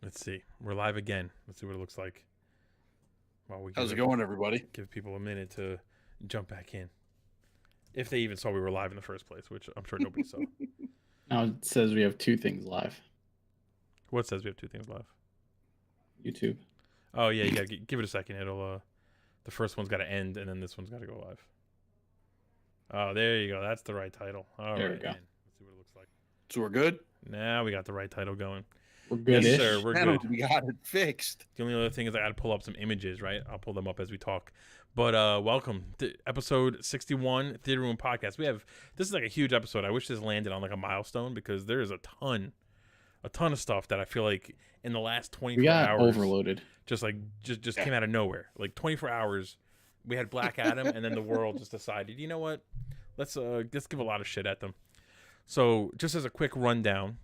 Let's see. We're live again. Let's see what it looks like. How's it going, everybody? Give people a minute to jump back in. If they even saw we were live in the first place, which I'm sure nobody saw. Now it says we have two things live. What says we have two things live? YouTube. Oh yeah, you gotta give it a second. It'll the first one's got to end, and then this one's got to go live. Oh, there you go. That's the right title. All There right, we go. man. Let's see what it looks like. So we're good? Now we got the right title going. We're good. Yes, sir. We're good. We got it fixed. The only other thing is I got to pull up some images, right? I'll pull them up as we talk. But welcome to episode 61, Theater Room Podcast. This is like a huge episode. I wish this landed on like a milestone because there is a ton of stuff that I feel like in the last 24 hours overloaded. Just came out of nowhere. Like 24 hours, we had Black Adam, and then the world just decided, you know what? Let's give a lot of shit at them. So just as a quick rundown,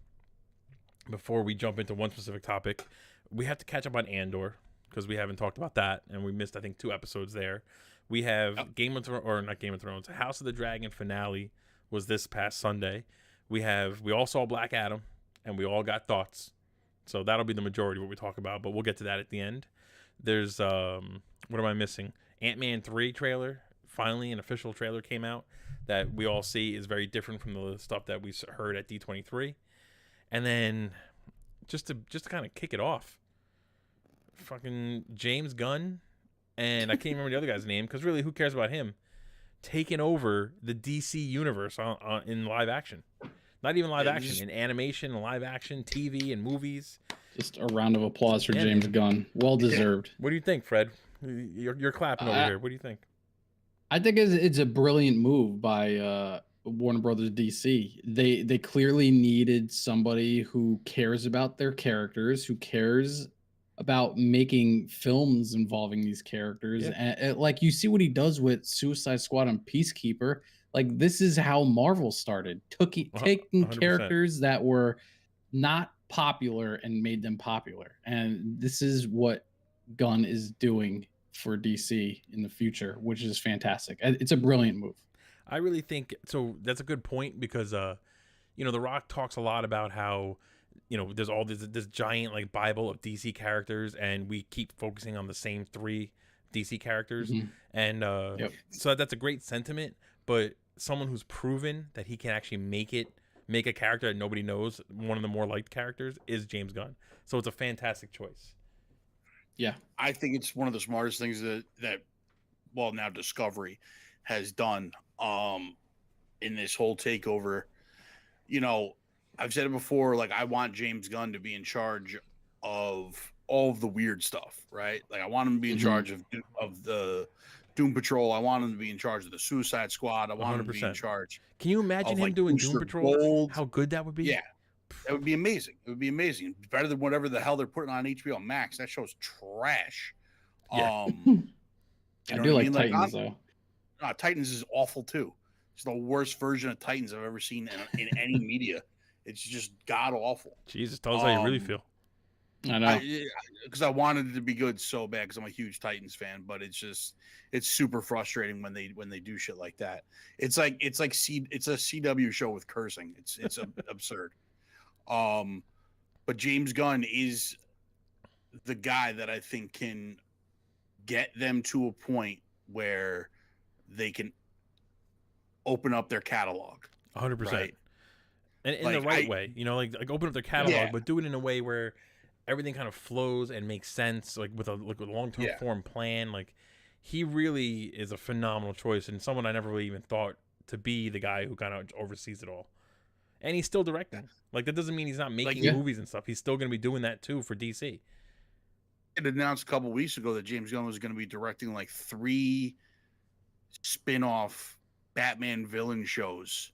before we jump into one specific topic, we have to catch up on Andor because we haven't talked about that, and we missed, I think, 2 episodes there. We have not Game of Thrones, House of the Dragon finale was this past Sunday. We all saw Black Adam, and we all got thoughts. So that'll be the majority of what we talk about, but we'll get to that at the end. There's, what am I missing? Ant-Man 3 trailer. Finally, an official trailer came out that we all see is very different from the stuff that we heard at D23. And then, just to kind of kick it off, fucking James Gunn, and I can't remember the other guy's name because really, who cares about him? Taking over the DC universe in live action, not even live action, in animation, and live action, TV, and movies. Just a round of applause for James Gunn. Well deserved. What do you think, Fred? You're clapping over here. What do you think? I think it's a brilliant move by Warner Brothers DC. They clearly needed somebody who cares about their characters, who cares about making films involving these characters. Yeah. And like you see what he does with Suicide Squad and Peacekeeper. Like this is how Marvel started, taking 100%. characters that were not popular and made them popular. And this is what Gunn is doing for DC in the future, which is fantastic. It's a brilliant move. I really think so. That's a good point because, The Rock talks a lot about how, there's all this giant like Bible of DC characters, and we keep focusing on the same 3 DC characters, and so that's a great sentiment. But someone who's proven that he can actually make a character that nobody knows, one of the more liked characters, is James Gunn. So it's a fantastic choice. Yeah, I think it's one of the smartest things that now Discovery has done in this whole takeover. I've said it before, like I want James Gunn to be in charge of all of the weird stuff, right? Like I want him to be in charge of the Doom Patrol. I want him to be in charge of the Suicide Squad. I want 100%. Him to be in charge. Can you imagine him doing Doom Patrol? Gold. How good that would be? Yeah. That would be amazing. It would be amazing. Better than whatever the hell they're putting on HBO Max. That show's trash. Yeah. I do like Titans, though. Titans is awful, too. It's the worst version of Titans I've ever seen in any media. It's just god-awful. Jesus, tell us how you really feel. I know. Because I wanted it to be good so bad because I'm a huge Titans fan, but it's super frustrating when they do shit like that. It's a CW show with cursing. It's absurd. But James Gunn is the guy that I think can get them to a point where they can open up their catalog. 100%. Right? And in the right way, like open up their catalog, but do it in a way where everything kind of flows and makes sense, like with a long-term form plan. Like he really is a phenomenal choice and someone I never really even thought to be the guy who kind of oversees it all. And he's still directing. Like that doesn't mean he's not making movies and stuff. He's still going to be doing that too for DC. It announced a couple of weeks ago that James Gunn was going to be directing like 3 spin-off Batman villain shows,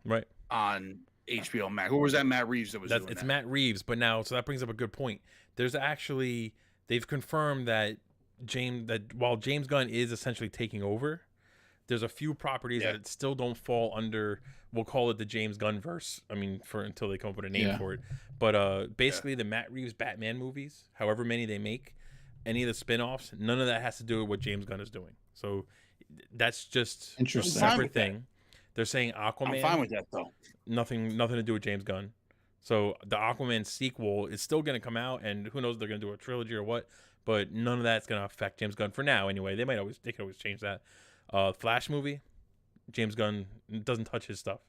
right, on HBO Max. Or was that Matt Reeves that was doing it's that? Matt Reeves, but now that brings up a good point. They've confirmed that while James Gunn is essentially taking over, there's a few properties that still don't fall under, we'll call it the James Gunn verse. I mean, until they come up with a name for it. But basically the Matt Reeves Batman movies, however many they make, any of the spin-offs, none of that has to do with what James Gunn is doing. So that's just a separate thing. They're saying Aquaman. I'm fine with that though. Nothing to do with James Gunn. So the Aquaman sequel is still going to come out, and who knows if they're going to do a trilogy or what. But none of that's going to affect James Gunn for now. Anyway, they can always change that. Flash movie, James Gunn doesn't touch his stuff.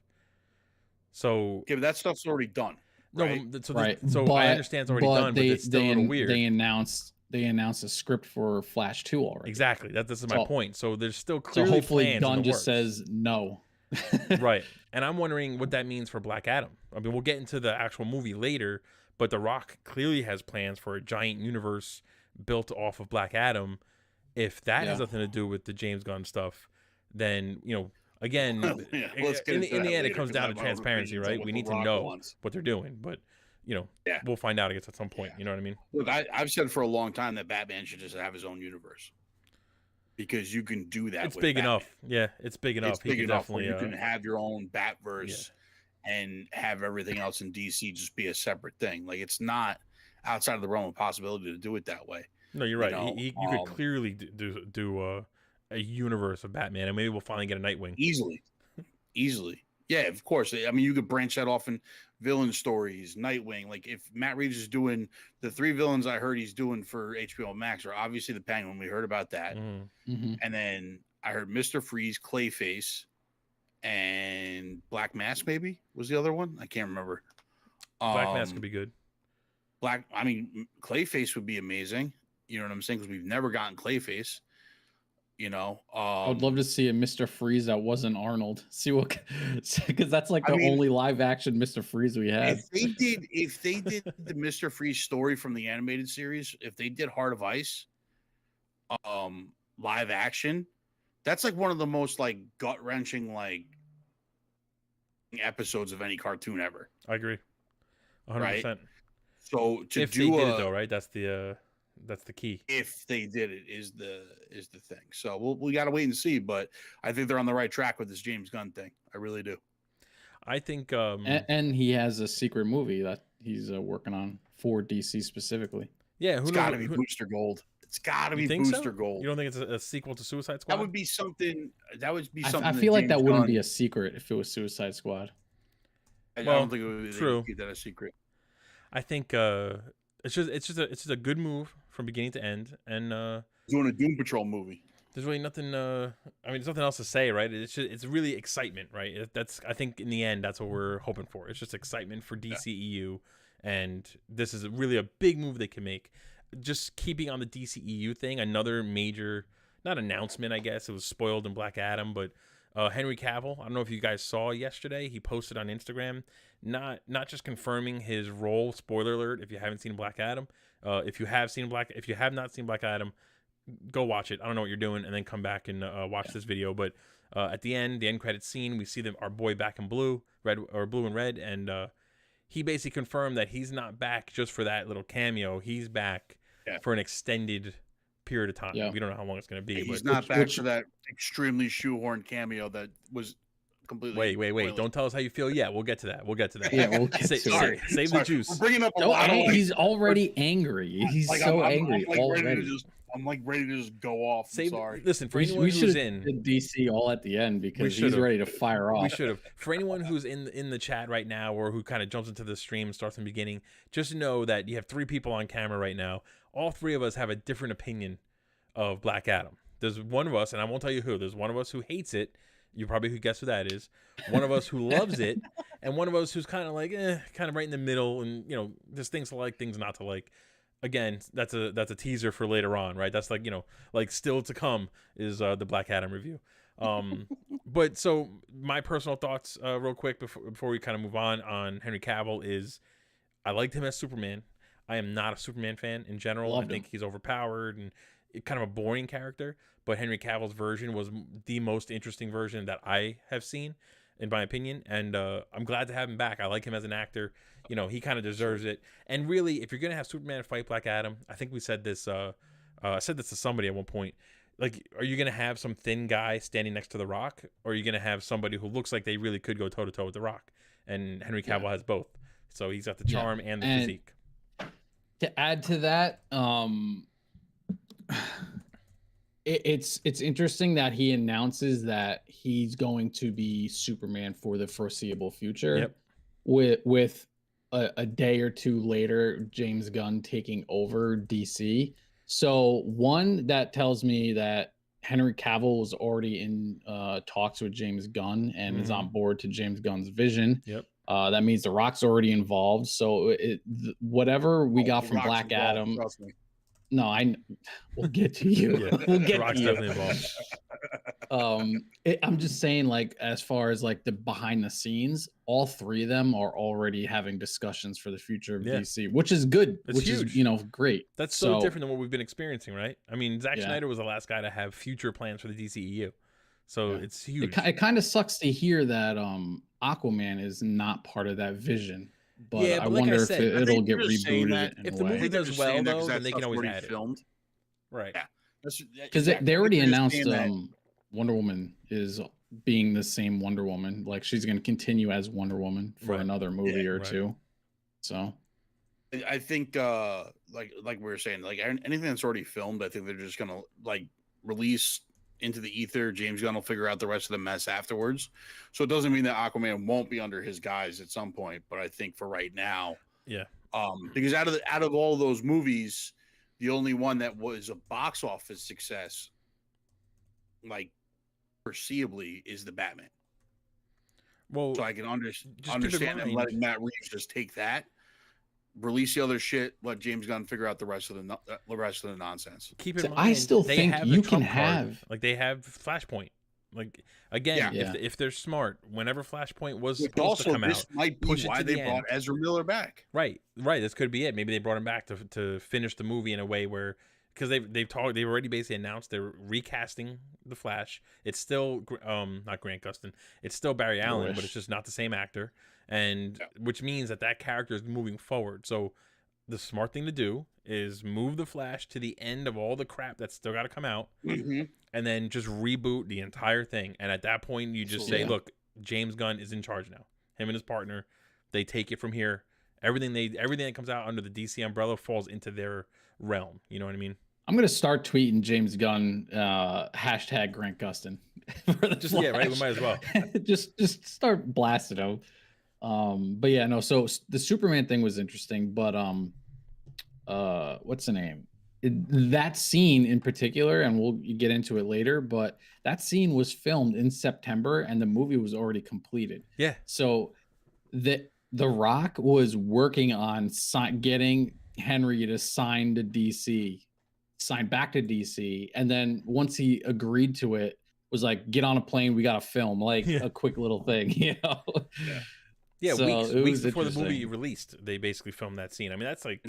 So yeah, but that stuff's already done. Right? No, so Right. I understand it's already done, but it's still a little weird. They announced a script for Flash 2 already. Exactly. This is my point. So there's still So clearly hopefully plans Gunn in the just works. says no. Right. And I'm wondering what that means for Black Adam. I mean, we'll get into the actual movie later, but The Rock clearly has plans for a giant universe built off of Black Adam. If that has nothing to do with the James Gunn stuff, then, again, in the end, it comes down to transparency, right? We need to know what they're doing, but we'll find out, I guess, at some point. You know what I mean? Look, I've said for a long time that Batman should just have his own universe, because you can do that. It's big enough. Yeah, it's big enough. It's big enough where you can have your own Batverse and have everything else in DC just be a separate thing. Like, it's not outside of the realm of possibility to do it that way. No, you're right. You could clearly do a universe of Batman, and maybe we'll finally get a Nightwing. Easily. Yeah, of course. I mean, you could branch that off in villain stories, Nightwing. Like, if Matt Reeves is doing the 3 villains I heard he's doing for HBO Max, are obviously the Penguin. We heard about that. Mm-hmm. And then I heard Mr. Freeze, Clayface, and Black Mask maybe was the other one. I can't remember. Black Mask could be good. Clayface would be amazing. You know what I'm saying? Because we've never gotten Clayface. I would love to see a Mr. Freeze that wasn't Arnold. See what, because that's like the only live action Mr. Freeze we had. If they did the Mr. Freeze story from the animated series, if they did Heart of Ice, live action, that's like one of the most like gut wrenching like episodes of any cartoon ever. I agree, 100%. Right? So if they did it though, right? That's the key. If they did it is the thing. So we got to wait and see, but I think they're on the right track with this James Gunn thing. I really do. I think and he has a secret movie that he's working on for DC specifically. Yeah, it's got to be Booster Gold. It's got to be Booster Gold. You don't think it's a sequel to Suicide Squad? That would be something. I feel like that wouldn't be a secret if it was Suicide Squad. I don't think it would be true. Keep that a secret. I think it's just a good move from beginning to end, and doing a Doom Patrol movie. There's really nothing. There's nothing else to say, right? It's really excitement, right? I think in the end, that's what we're hoping for. It's just excitement for DCEU, and this is really a big move they can make. Just keeping on the DCEU thing, another major, not announcement, I guess it was spoiled in Black Adam, but Henry Cavill. I don't know if you guys saw yesterday. He posted on Instagram, not just confirming his role. Spoiler alert! If you haven't seen Black Adam, if you have not seen Black Adam, go watch it. I don't know what you're doing, and then come back and watch this video. But at the end credits scene, we see our boy back in blue and red, and he basically confirmed that he's not back just for that little cameo. He's back for an extended period of time. Yeah. We don't know how long it's going to be. He's not back for that extremely shoehorned cameo that was completely. Wait! Don't tell us how you feel. Yeah, we'll get to that. Yeah, we'll get save the juice. We're bringing up a lot of, he's already angry. He's like, so angry already. I'm like ready to just go off. Sorry. Listen, for anyone who's in DC all at the end because he's ready to fire off. We should have. For anyone who's in the chat right now or who kind of jumps into the stream and starts from the beginning, just know that you have 3 people on camera right now. All 3 of us have a different opinion of Black Adam. There's one of us, and I won't tell you who. There's one of us who hates it. You probably could guess who that is. One of us who loves it, and one of us who's kind of like, kind of right in the middle. And there's things to like, things not to like. Again, that's a teaser for later on, right? That's like like still to come is the Black Adam review. But so my personal thoughts, real quick before we kind of move on Henry Cavill is, I liked him as Superman. I am not a Superman fan in general. I think he's overpowered and kind of a boring character. But Henry Cavill's version was the most interesting version that I have seen, in my opinion. And I'm glad to have him back. I like him as an actor. He kind of deserves it. And really, if you're going to have Superman fight Black Adam, I think we said this, I said this to somebody at one point. Like, are you going to have some thin guy standing next to The Rock? Or are you going to have somebody who looks like they really could go toe-to-toe with The Rock? And Henry Cavill has both. So he's got the charm and the physique. To add to that, it's interesting that he announces that he's going to be Superman for the foreseeable future. Yep. With a day or two later, James Gunn taking over DC. So one that tells me that Henry Cavill was already in talks with James Gunn and is on board to James Gunn's vision. Yep. That means The Rock's already involved. So whatever we got from Rock's Black involved, Adam. trust me. No, we'll get to you. Yeah. We'll get Rock's to you. definitely involved. I'm just saying, like, as far as like the behind the scenes, all three of them are already having discussions for the future of DC, which is good. It's which huge. is great. That's so different than what we've been experiencing, right? I mean, Zack Yeah. Snyder was the last guy to have future plans for the DCEU, so it's huge. It kind of sucks to hear that Aquaman is not part of that vision. But Yeah, I but like I wonder said, if I it'll think get they're just saying rebooted. that in if a the way. movie They're does just well, saying that though, 'cause then that they can stuff's always already add it. filmed. Right. Yeah. Because Exactly. they already They're just announced saying that- Wonder Woman is being the same Wonder Woman. Like, she's going to continue as Wonder Woman for Right. another movie or right. two. So I think like we were saying, like anything that's already filmed, I think they're just gonna like release into the ether. James Gunn will figure out the rest of the mess afterwards. So it doesn't mean that Aquaman won't be under his guise at some point, but I think for right now, Yeah. because out of all those movies, the only one that was a box office success, like perceivably, is the Batman. Well, So I can just keep in understand them mind- letting Matt Reeves just take that, release the other shit, let James Gunn figure out the rest of the nonsense. keep in So mind, I still they think have you the can trump card. have- like they have Flashpoint. Like again, Yeah. if they're smart, whenever Flashpoint was But supposed to also, come this out, might be push it why to they the brought end. Ezra Miller back. Right. This could be it. Maybe they brought him back to finish the movie in a way where, because they've already basically announced they're recasting the Flash. It's still not Grant Gustin. It's still Barry Allen, but it's just not the same actor, and which means that character is moving forward. So the smart thing to do is move the Flash to the end of all the crap that's still got to come out, and then just reboot the entire thing. And at that point, you just say, look, James Gunn is in charge now. Him and his partner, they take it from here. Everything that comes out under the DC umbrella falls into their realm. You know what I mean? I'm gonna start tweeting James Gunn hashtag Grant Gustin. Yeah, right. We might as well. just start blasting him. But yeah, no. So the Superman thing was interesting, but what's the name? That scene in particular, and we'll get into it later, but that scene was filmed in September, and the movie was already completed. Yeah. So the Rock was working on getting Henry to sign back to DC, and then once he agreed to it, was like, get on a plane, we got to film, like a quick little thing, you know. Yeah, So weeks before the movie interesting. released, they basically filmed that scene. I mean, that's like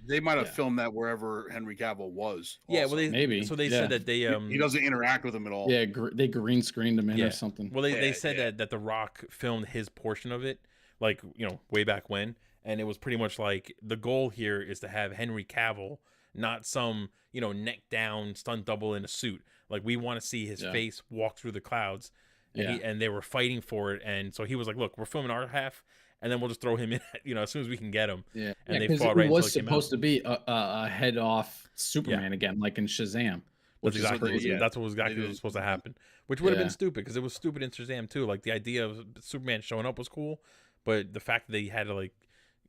They might have filmed that wherever Henry Cavill was. yeah. also. Well, Maybe. So they Yeah. said that they he doesn't interact with him at all. Yeah, they green screened him in or something. Well, they said that The Rock filmed his portion of it, like, you know, way back when, and it was pretty much like the goal here is to have Henry Cavill, not some, you know, neck down stunt double in a suit. Like, we want to see his face walk through the clouds, and, and they were fighting for it, and so he was like, look, we're filming our half, and then we'll just throw him in, you know, as soon as we can get him. Yeah, and they 'cause fought it right was until it came supposed out. to be a head off Superman again, like in Shazam. That's Which is exactly crazy. that's what was supposed to happen, which would have been stupid because it was stupid in Shazam too. Like, the idea of Superman showing up was cool, but the fact that they had to, like,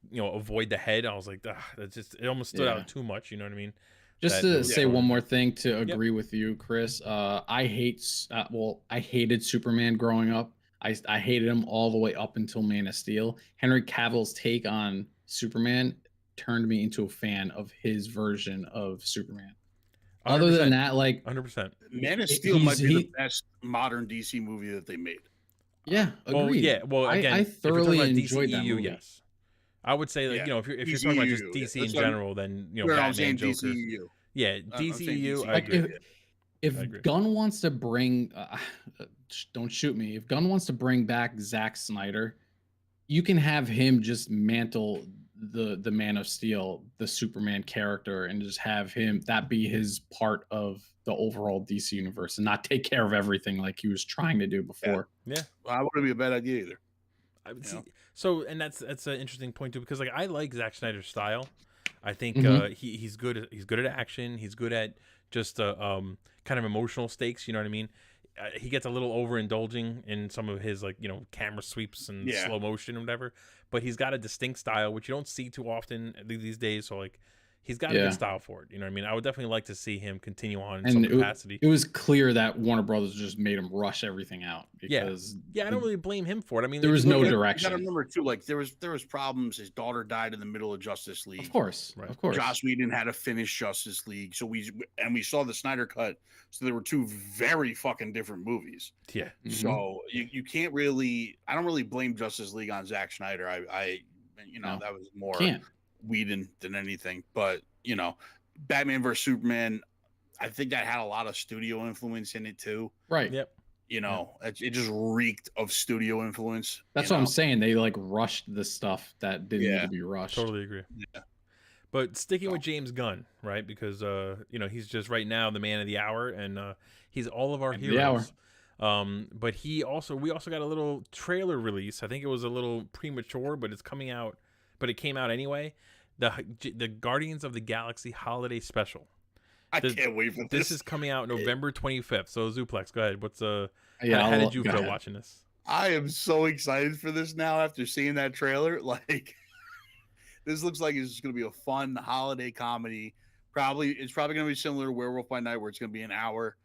you know, avoid the head, I was like, it almost stood out too much. You know what I mean? Just to say one more thing to agree with you, Chris. I hated Superman growing up. I hated him all the way up until Man of Steel. Henry Cavill's take on Superman turned me into a fan of his version of Superman. 100%. Other than that, like 100%. Man of Steel might be the best modern DC movie that they made. Yeah, agreed. Well, again, I thoroughly if you're enjoyed that DCEU, movie. yes. I would say that, you know, if you're talking about just DC in general, then, you know, I'm saying Batman, Joker. DCEU. Yeah, DCEU, I Like, agree. if Gunn wants to bring, don't shoot me. If Gunn wants to bring back Zack Snyder, you can have him just mantle the Man of Steel, the Superman character, and just have him that be his part of the overall DC universe, and not take care of everything like he was trying to do before. Yeah, well, that wouldn't be a bad idea either. I would see. So, and that's an interesting point too, because like I like Zack Snyder's style. I think he's good. He's good at action. He's good at just kind of emotional stakes. You know what I mean? he gets a little overindulging in some of his like camera sweeps and Yeah. slow motion and whatever. But he's got a distinct style which you don't see too often these days. So like he's got a Yeah. good style for it. You know what I mean? I would definitely like to see him continue on in And some capacity. it was clear that Warner Brothers just made him rush everything out Yeah. because Yeah, I don't really blame him for it. I mean, there if was you no look at- You direction. gotta remember too, like there was problems. His daughter died in the middle of Justice League. Of course, Right. of course. Joss Whedon had to finish Justice League, so we saw the Snyder cut. So there were two very fucking different movies. Yeah. Mhm. So you can't really. I don't really blame Justice League on Zack Snyder. I No. that was more Can't. Whedon than anything. But Batman vs Superman, I think that had a lot of studio influence in it too. Right. Yep. It just reeked of studio influence. That's what I'm saying. They like rushed the stuff that didn't need to be rushed. Totally agree. Yeah. But sticking with James Gunn, right? Because he's just right now the man of the hour, and he's all of our heroes. But we also got a little trailer release. I think it was a little premature, but it's coming out. But it came out anyway. The Guardians of the Galaxy Holiday Special. I can't wait for this. This is coming out November 25th. So Zuplex, go ahead. Yeah, how did you go feel ahead. watching this? I am so excited for this now after seeing that trailer. Like, this looks like it's going to be a fun holiday comedy. It's probably going to be similar to Werewolf by Night, where it's going to be an hour,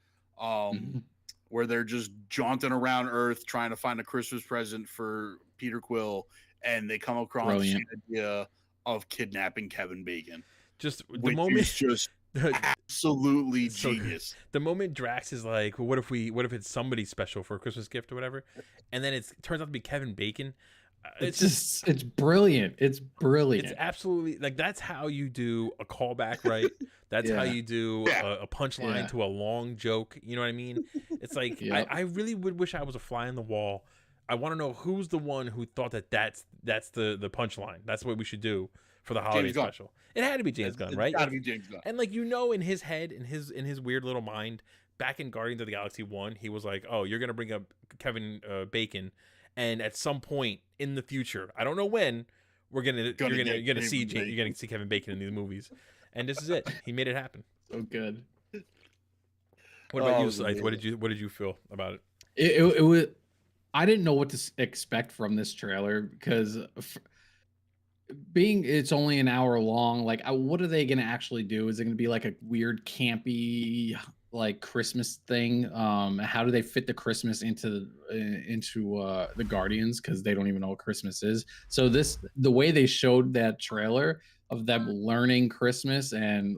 Mhm. where they're just jaunting around Earth trying to find a Christmas present for Peter Quill, and they come across Brilliant. the idea of kidnapping Kevin Bacon, Just the which moment is just absolutely So good. genius. the moment Drax is like, well, what if it's somebody special for a Christmas gift or whatever, and then it turns out to be Kevin Bacon. It's brilliant. It's brilliant. It's absolutely like that's how you do a callback, right? That's how Yeah. you do a punchline Yeah. to a long joke. You know what I mean? It's like Yep. I really would wish I was a fly on the wall. I want to know who's the one who thought that's the punchline. That's what we should do for the holiday James Gunn. special. It had to be James Gunn, right? It's got to be James Gunn. And like in his head, in his weird little mind, back in Guardians of the Galaxy 1, he was like, "Oh, you're gonna bring up Kevin Bacon, and at some point in the future, I don't know when, you're gonna see Kevin Bacon in these movies." And this is it. He made it happen. so good. What about Oh, you, it was Scythe? What did you feel about it? It was. I didn't know what to expect from this trailer because being it's only an hour long. Like, what are they going to actually do? Is it going to be like a weird campy like Christmas thing? How do they fit the Christmas into the Guardians, because they don't even know what Christmas is? So the way they showed that trailer of them learning Christmas and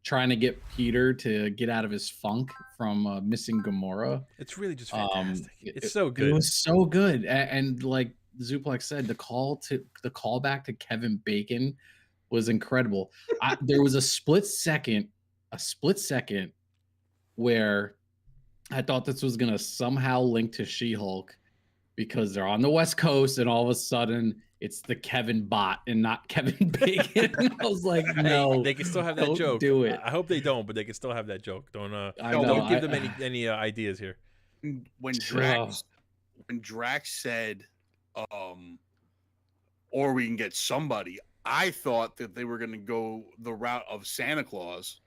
trying to get Peter to get out of his funk from missing Gamora. It's really just fantastic. It's It- so good. It was so good, and like Zuplex said, the callback to Kevin Bacon was incredible. There was a split second where I thought this was gonna somehow link to She-Hulk because they're on the West Coast, and all of a sudden it's the Kevin bot and not Kevin Bacon. I was like, no, they can still have that don't joke. do it. I hope they don't, but they can still have that joke. Don't I No, know, don't give I- them any ideas here. when Drax said, or we can get somebody, I thought that they were going to go the route of Santa Claus,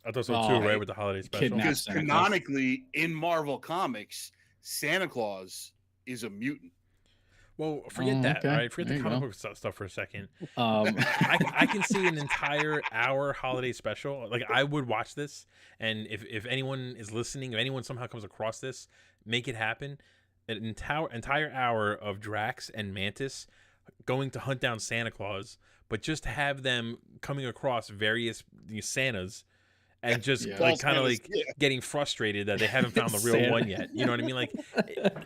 I thought so Oh, too, hey, right? With the holiday special. kidnap- because Santa Claus. canonically in Marvel Comics, Santa Claus is a mutant. Well, forget Oh, that, okay. right? Forget There the you comic go. book stuff for a second. I can see an entire hour holiday special. Like, I would watch this, and if anyone is listening, if anyone somehow comes across this, make it happen. An entire hour of Drax and Mantis going to hunt down Santa Claus, but just have them coming across various Santas and just Yeah. like kind of Santas, like yeah. getting frustrated that they haven't found the real Santa. one yet. You know what I mean? Like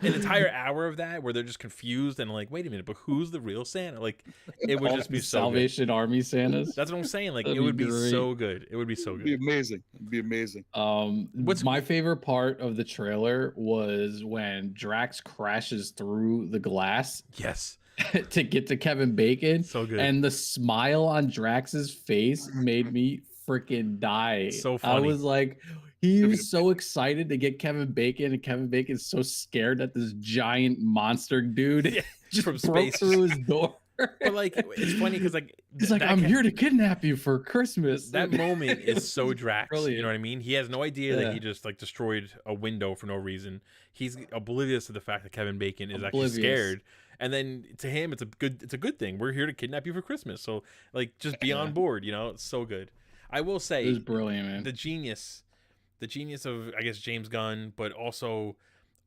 an entire hour of that where they're just confused and like, wait a minute, but who's the real Santa? Like, it would All just be the so good. Salvation Army Santas. That's what I'm saying. Like, That'd it would be be great. so good. It would be so It'd be good. amazing. It'd be amazing. What's- My favorite part of the trailer was when Drax crashes through the glass Yes, to get to Kevin Bacon, so good. and the smile on Drax's face made me freaking die. So I funny. was like, he was so excited to get Kevin Bacon, and Kevin Bacon's so scared that this giant monster dude Yeah, just from broke space. through his door. But like, it's funny because like He's like, I'm here to kidnap you for Christmas. That moment is so Drax. Brilliant. You know what I mean? He has no idea that he Yeah. just like destroyed a window for no reason. He's oblivious to the fact that Kevin Bacon is Oblivious. actually scared. And then to him, it's a good thing. We're here to kidnap you for Christmas. So like, just be on board. You know, it's so good. I will say, It was brilliant, man. the genius of, I guess, James Gunn, but also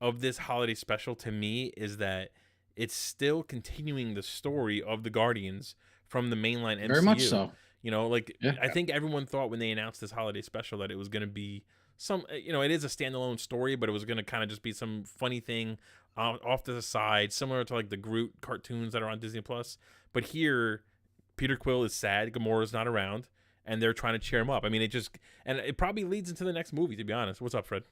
of this holiday special to me is that it's still continuing the story of the Guardians from the mainline MCU. Very much so. You know, like, Yeah. I think everyone thought when they announced this holiday special that it was going to be some, you know, it is a standalone story, but it was going to kind of just be some funny thing off to the side, similar to like the Groot cartoons that are on Disney Plus. But here, Peter Quill is sad, Gamora's not around, and they're trying to cheer him up. I mean, it probably leads into the next movie, to be honest. What's up, Fred?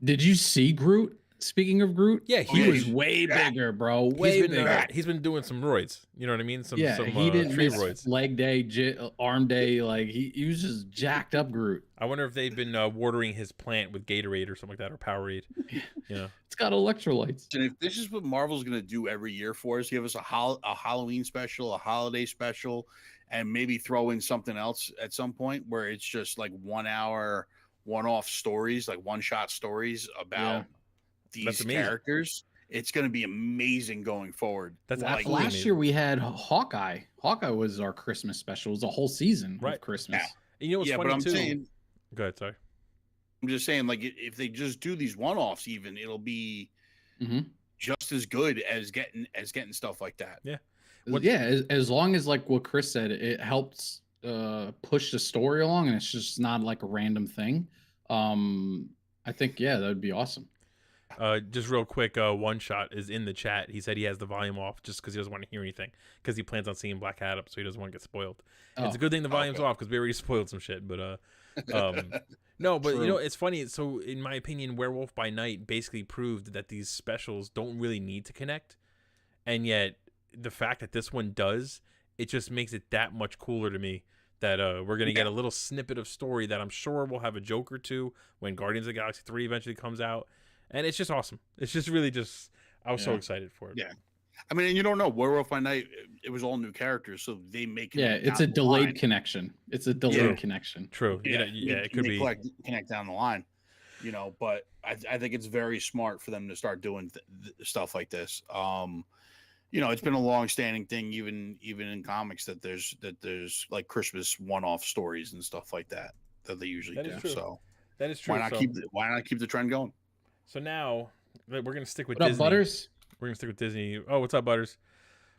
Did you see Groot? Speaking of Groot, Yeah, he was way bigger, bro. Way bigger. He's been doing some roids. You know what I mean? Some He didn't tree miss roids. leg day, arm day. Like he was just jacked up Groot. I wonder if they've been watering his plant with Gatorade or something like that, or Powerade. Yeah, It's got electrolytes. And if this is what Marvel's going to do every year for us, give us a Halloween special, a holiday special, and maybe throw in something else at some point where it's just like 1 hour, one-off stories, like one-shot stories about these characters. It's going to be amazing going forward. That's Last amazing. year we had Hawkeye. Hawkeye was our Christmas special. It was a whole season of Christmas. And you know what's funny but I'm too? saying, go ahead, sorry. I'm just saying, like, if they just do these one-offs, even it'll be Mhm. just as good as getting stuff like that. Yeah. As long as, like what Chris said, it helps push the story along, and it's just not like a random thing. I think that would be awesome. Just real quick, One Shot is in the chat. He said he has the volume off just because he doesn't want to hear anything, because he plans on seeing Black Adam, so he doesn't want to get spoiled. It's a good thing the volume's off, because we already spoiled some shit. But no, but True. you know, it's funny. So in my opinion, Werewolf by Night basically proved that these specials don't really need to connect, and yet the fact that this one does, it just makes it that much cooler to me. That we're going to get a little snippet of story that I'm sure we'll have a joke or two when Guardians of the Galaxy 3 eventually comes out. And it's just awesome. It's just really just, I was so excited for it. Yeah. I mean, and you don't know, Werewolf by Night, it was all new characters, so they make it. Yeah, it's a delayed connection. It's a delayed connection. True. Yeah, it could be. Connect down the line, you know, but I think it's very smart for them to start doing stuff like this. You know, it's been a long-standing thing, even in comics, that there's like Christmas one-off stories and stuff like that they usually do. So that is true. Why not keep the trend going? So now we're gonna stick with What Disney. up, Butters? We're gonna stick with Disney. Oh, what's up, Butters?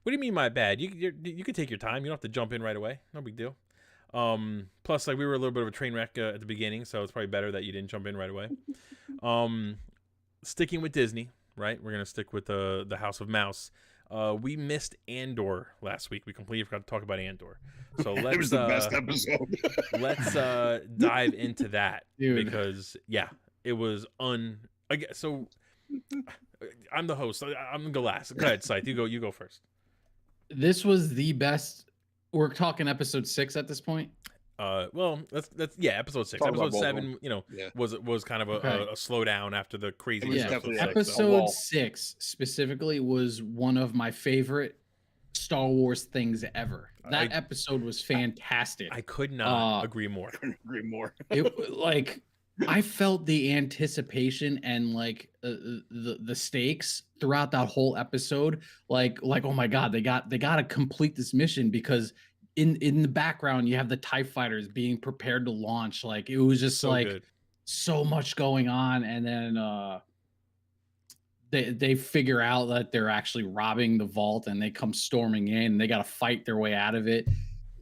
What do you mean, my bad? You could take your time. You don't have to jump in right away. No big deal. Plus, like, we were a little bit of a train wreck at the beginning, so it's probably better that you didn't jump in right away. Sticking with Disney, right? We're gonna stick with the House of Mouse. We missed Andor last week. We completely forgot to talk about Andor. So let's it was the best episode. Let's dive into that. Dude. Because it was so I'm the host. I'm gonna go last. Go ahead, Scythe. You go first. This was the best. We're talking episode 6 at this point. Well, that's episode 6. Talk Episode about 7, was kind of a slowdown after the crazy. Episode 6 specifically was one of my favorite Star Wars things ever. That episode was fantastic. I could not agree more. It like I felt the anticipation and like the stakes throughout that whole episode. Like oh my god, they got to complete this mission, because in the background you have the TIE fighters being prepared to launch. Like it was just so much going on, and then they figure out that they're actually robbing the vault, and they come storming in, and they got to fight their way out of it.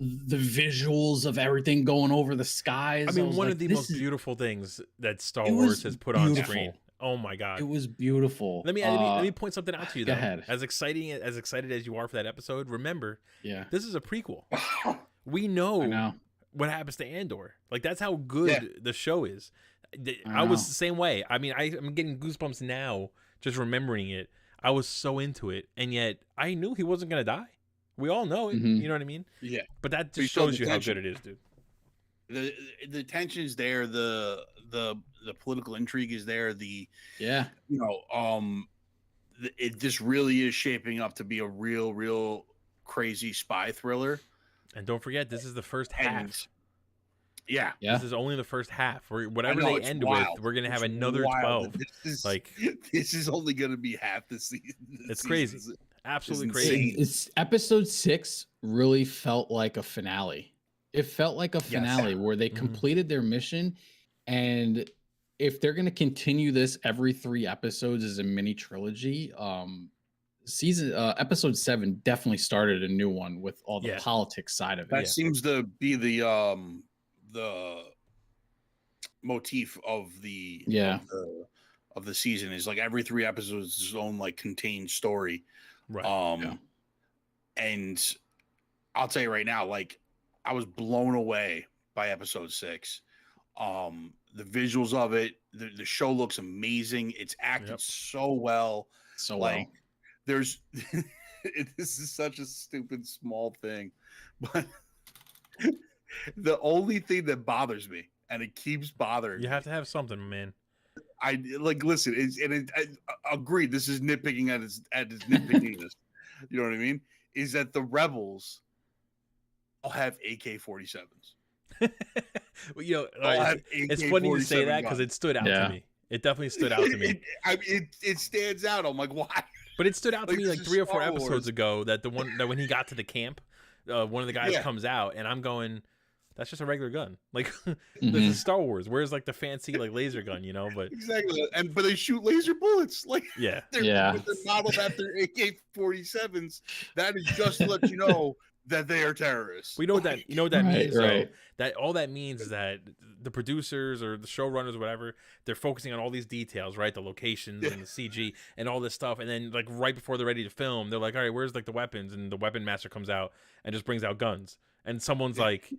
The visuals of everything going over the skies. I mean, one of the most beautiful things that Star Wars has put on screen. Oh my god, it was beautiful. Let me point something out to you though. Go ahead. As excited as you are for that episode, remember, this is a prequel. We I know what happens to Andor. Like, that's how good the show is. I was the same way. I mean, I'm getting goosebumps now just remembering it. I was so into it, and yet I knew he wasn't gonna die. We all know it. You know what I mean? Yeah. But that just shows you how good it is, dude. The tension is there. The political intrigue is there. This really is shaping up to be a real crazy spy thriller. And don't forget, this is the first And half. yeah, This is only the first half. Whatever know, they it's end wild. with, we're gonna have It's another wild 12. that Like, this is only gonna be half the season. it's crazy. Absolutely insane. crazy. It's episode 6 really felt like a finale. It felt like a finale where they completed their mission, and if they're going to continue this every 3 episodes as a mini trilogy, episode 7 definitely started a new one with all the politics side of it. That seems to be the motif of the of the season, is like every 3 episodes is its own like contained story. Right. And I'll tell you right now, like, I was blown away by episode 6. The visuals of it, the show looks amazing. It's acted so well. There's this is such a stupid small thing, but the only thing that bothers me, and it keeps bothering you have to have something, man. I like, listen, I agree, this is nitpicking at its nitpickiness. You know what I mean? Is that the rebels all have AK-47s. Well, you know, it's funny you say that because it stood out to me. It definitely stood out to me. It stands out. I'm like, why? But it stood out to me like 3 or 4 episodes ago that when he got to the camp, one of the guys comes out, and I'm going, that's just a regular gun. Like, this is Star Wars. Where's like the fancy like laser gun, you know? But exactly, but they shoot laser bullets. Like, they're modeled after AK-47s. That is just to let you know that they are terrorists. We know that means, right. So that all that means is that the producers or the showrunners or whatever, they're focusing on all these details, right? The locations and the CG and all this stuff, and then like right before they're ready to film, they're like, all right, where's like the weapons? And the weapon master comes out and just brings out guns, and someone's like,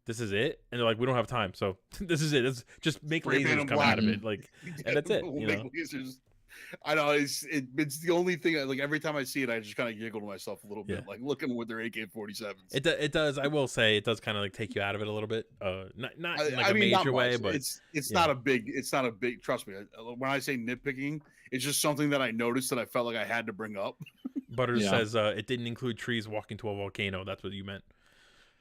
this is it, and they're like, we don't have time, so this is it. Let's just make lasers come out of it, like, and that's it. You know? Lasers. I know it's the only thing. Like, every time I see it, I just kind of giggle to myself a little bit, like looking with their AK-47s. It does. I will say it does kind of like take you out of it a little bit. Not in like a mean, major way, but it's not a big. Trust me. When I say nitpicking, it's just something that I noticed that I felt like I had to bring up. Butters says it didn't include trees walking to a volcano. That's what you meant.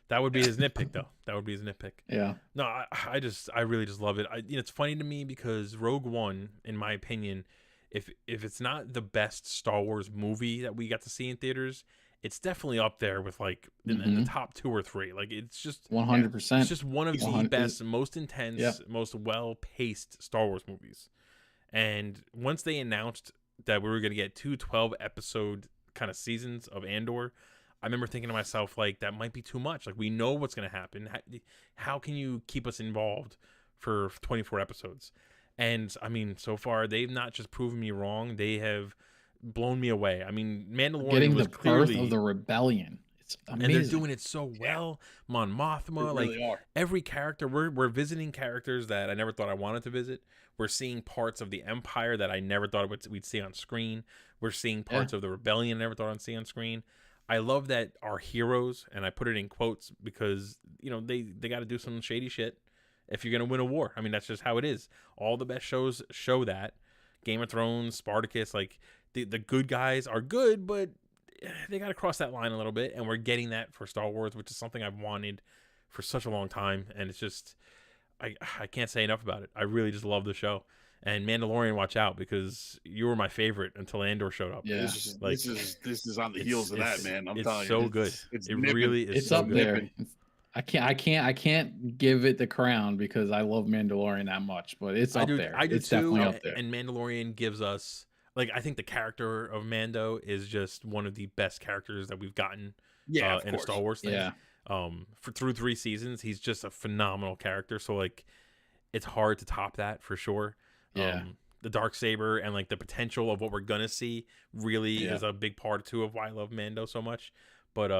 That would be his nitpick, though. That would be his nitpick. Yeah. No, I really just love it. It's funny to me because Rogue One, in my opinion, if it's not the best Star Wars movie that we got to see in theaters, it's definitely up there with like in the top 2 or 3. Like, it's just 100%. It's just one of the best, most intense, most well-paced Star Wars movies. And once they announced that we were going to get 2 12-episode kind of seasons of Andor, I remember thinking to myself, like, that might be too much. Like, we know what's going to happen. How can you keep us involved for 24 episodes? And, I mean, so far, they've not just proven me wrong. They have blown me away. I mean, Mandalorian getting was the clearly... birth of the rebellion. It's amazing. And they're doing it so well. Mon Mothma, really like, every character. We're visiting characters that I never thought I wanted to visit. We're seeing parts of the Empire that I never thought we'd see on screen. We're seeing parts of the rebellion I never thought I'd see on screen. I love that our heroes, and I put it in quotes because, you know, they got to do some shady shit if you're going to win a war. I mean, that's just how it is. All the best shows show that. Game of Thrones, Spartacus, like, the good guys are good, but they got to cross that line a little bit, and we're getting that for Star Wars, which is something I've wanted for such a long time, and it's just, I can't say enough about it. I really just love the show. And Mandalorian, watch out, because you were my favorite until Andor showed up. Yeah, this is on the heels of that, man. I'm telling you, it's so good. It really is. It's so up good. there. I can't give it the crown because I love Mandalorian that much, but it's up there. I do it's too. Definitely up there. And Mandalorian gives us, like, I think the character of Mando is just one of the best characters that we've gotten in a Star Wars thing. Yeah. Through 3 seasons, he's just a phenomenal character. So, like, it's hard to top that for sure. Yeah. The Darksaber and like the potential of what we're gonna see really is a big part too of why I love Mando so much. But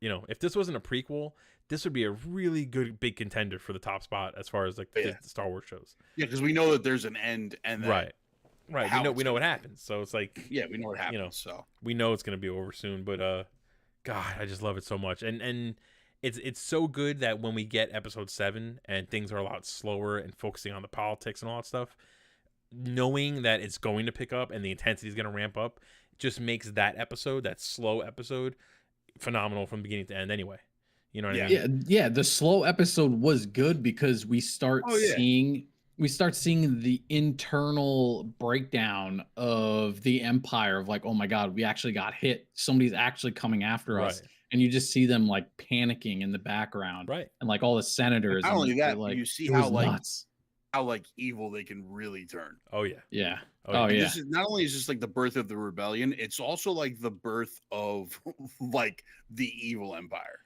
you know, if this wasn't a prequel, this would be a really good big contender for the top spot as far as like the Star Wars shows. Yeah, because we know that there's an end and that right. We know what happens. So it's like, we know what happens. You know, so we know it's gonna be over soon. But God, I just love it so much. And it's so good that when we get episode 7 and things are a lot slower and focusing on the politics and all that stuff, knowing that it's going to pick up and the intensity is going to ramp up just makes that episode, that slow episode, phenomenal from beginning to end anyway. You know what I Yeah. mean? Yeah. The slow episode was good because we start Oh, yeah. seeing the internal breakdown of the empire of like, oh my god, we actually got hit. Somebody's actually coming after us, Right. and you just see them like panicking in the background, Right. and like all the senators. Not and only they're, that, but like, you see it how was like nuts. evil they can really turn. Oh yeah. Yeah. Oh, Oh, yeah. yeah. This is not only is this like the birth of the rebellion, it's also like the birth of like the evil empire.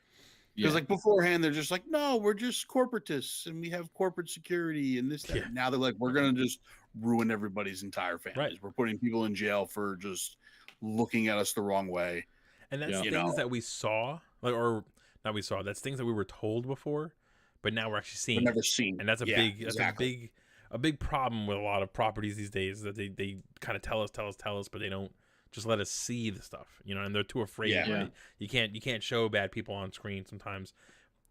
Because Yeah. like beforehand, they're just like, no, we're just corporatists and we have corporate security and this. That. Yeah. Now they're like, we're gonna just ruin everybody's entire families. Right. We're putting people in jail for just looking at us the wrong way. And that's Yeah. You things know. that we saw, like, or not we saw. That's things that we were told before, but now we're actually We've seeing. never seen. And that's a Yeah, big, exactly. a big problem with a lot of properties these days, that they kind of tell us, but they don't just let us see the stuff, you know, and they're too afraid. Yeah. Right? You can't show bad people on screen sometimes.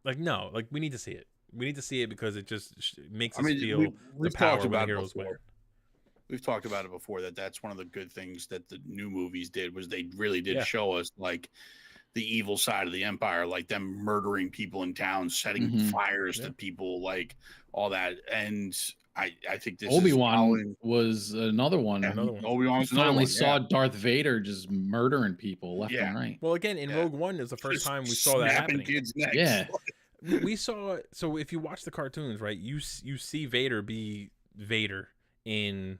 Like, no, like we need to see it. We need to see it because it just makes us feel the we've power talked when the about it heroes win. before. We've talked about it before that that's one of the good things that the new movies did was they really did Yeah. show us like the evil side of the empire, like them murdering people in town, setting Mhm. fires Yeah. to people, like all that. And I think this Obi-Wan was another one. Yeah, Another one. Obi-Wan was another Finally one. saw Darth Vader just murdering people left Yeah. and right. Well, again, in Yeah. Rogue One is the first Just time we saw that snapping happening. kids' necks. Yeah. We saw, so if you watch the cartoons, right, you see Vader be Vader in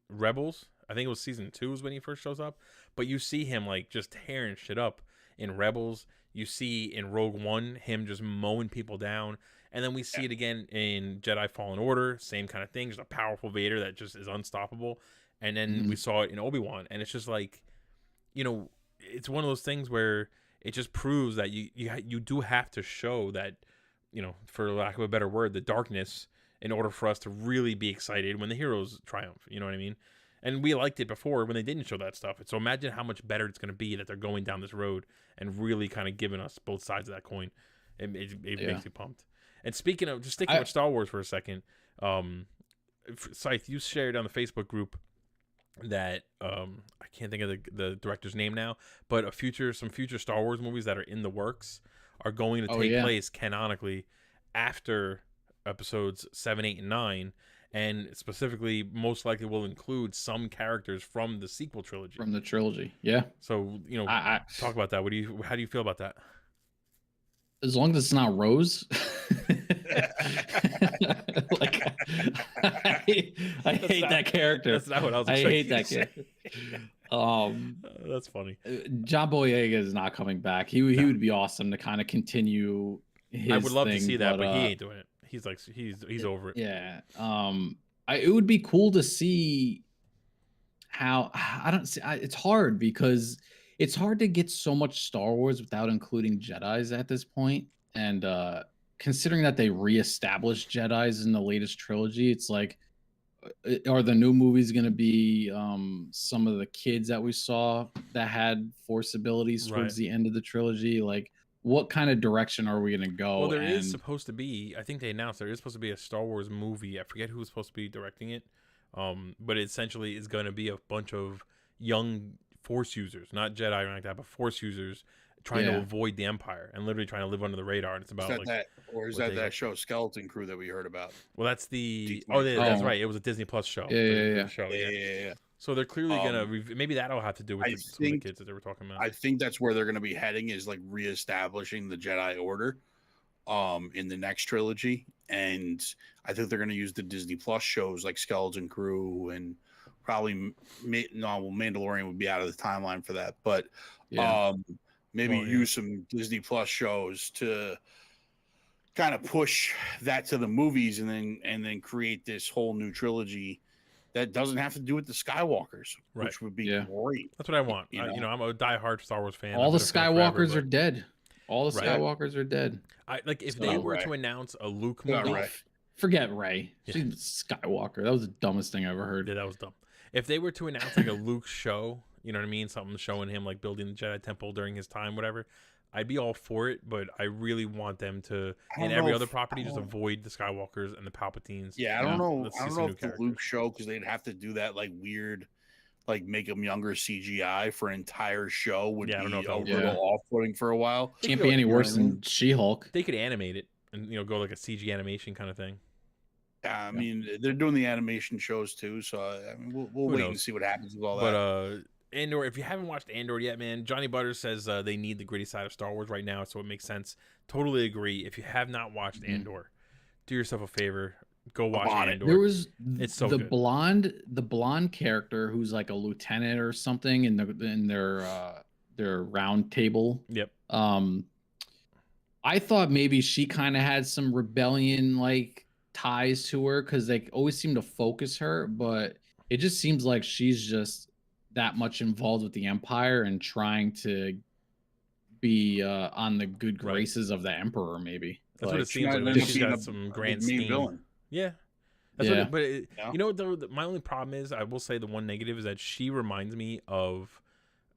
Rebels. I think it was season 2 is when he first shows up, but you see him like just tearing shit up in Rebels. You see in Rogue One him just mowing people down, and then we see it again in Jedi Fallen Order, same kind of thing, just a powerful Vader that just is unstoppable. And then we saw it in Obi-Wan, and it's just like, you know, it's one of those things where it just proves that you do have to show that, you know, for lack of a better word, the darkness, in order for us to really be excited when the heroes triumph. You know what I mean? And we liked it before when they didn't show that stuff. So imagine how much better it's going to be that they're going down this road and really kind of giving us both sides of that coin. It makes you pumped. And speaking of, just sticking with Star Wars for a second, Scythe, you shared on the Facebook group that I can't think of the director's name now, but some future Star Wars movies that are in the works are going to take place canonically after episodes 7, 8, and 9, and specifically most likely will include some characters from the sequel trilogy. From the trilogy, yeah. So, you know, talk about that. How do you feel about that? As long as it's not Rose. Like, I hate that character. That's not what I was I expecting. hate that character. That's funny. John Boyega is not coming back. He would be awesome to kind of continue his I would love to see that, but he ain't doing it. He's like he's over it. Yeah. It would be cool to see how it's hard because it's hard to get so much Star Wars without including Jedis at this point. And considering that they reestablished Jedis in the latest trilogy, it's like, are the new movies going to be some of the kids that we saw that had Force abilities towards the end of the trilogy? Like, what kind of direction are we going to go? Well, there is supposed to be, I think they announced there is supposed to be a Star Wars movie. I forget who's supposed to be directing it. But it essentially is going to be a bunch of young Force users, not Jedi or anything like that, but Force users trying to avoid the Empire and literally trying to live under the radar. And it's about that show Skeleton Crew that we heard about? Well, that's that's right. It was a Disney Plus show. Yeah. So they're clearly gonna maybe that'll have to do with some of the kids that they were talking about. I think that's where they're gonna be heading, is like reestablishing the Jedi Order in the next trilogy. And I think they're gonna use the Disney Plus shows like Skeleton Crew and probably Mandalorian would be out of the timeline for that, but use some Disney Plus shows to kind of push that to the movies and then create this whole new trilogy that doesn't have to do with the Skywalkers, which would be great. That's what I want. You know, I'm a diehard Star Wars fan. All the Skywalkers are dead. All the Skywalkers are dead. If they were to announce a Luke movie, forget Rey. She's Skywalker. That was the dumbest thing I ever heard. Yeah, that was dumb. If they were to announce like a Luke show, you know what I mean? Something showing him like building the Jedi Temple during his time, whatever. I'd be all for it, but I really want them to, in every other property, just avoid the Skywalkers and the Palpatines. Yeah, I don't know if the Luke show, because they'd have to do that like weird, like make them younger CGI for an entire show would Yeah, I don't know be if that a would work. little off-putting for a while. Can't be any worse than She-Hulk. They could animate it and go like a CG animation kind of thing. I mean, they're doing the animation shows too, so I mean, we'll wait and see what happens with all that. But Andor, if you haven't watched Andor yet, man, Johnny Butters says they need the gritty side of Star Wars right now, so it makes sense. Totally agree. If you have not watched Andor, do yourself a favor, go watch Andor. There was it's so the good. the blonde character who's like a lieutenant or something in their round table. Yep. I thought maybe she kind of had some rebellion like ties to her because they always seem to focus her, but it just seems like she's just that much involved with the Empire and trying to be on the good graces of the Emperor. Maybe that's what it seems like. She's got some grand scheme. Villain. Yeah. That's what but you know what? My only problem is, I will say the one negative is that she reminds me of.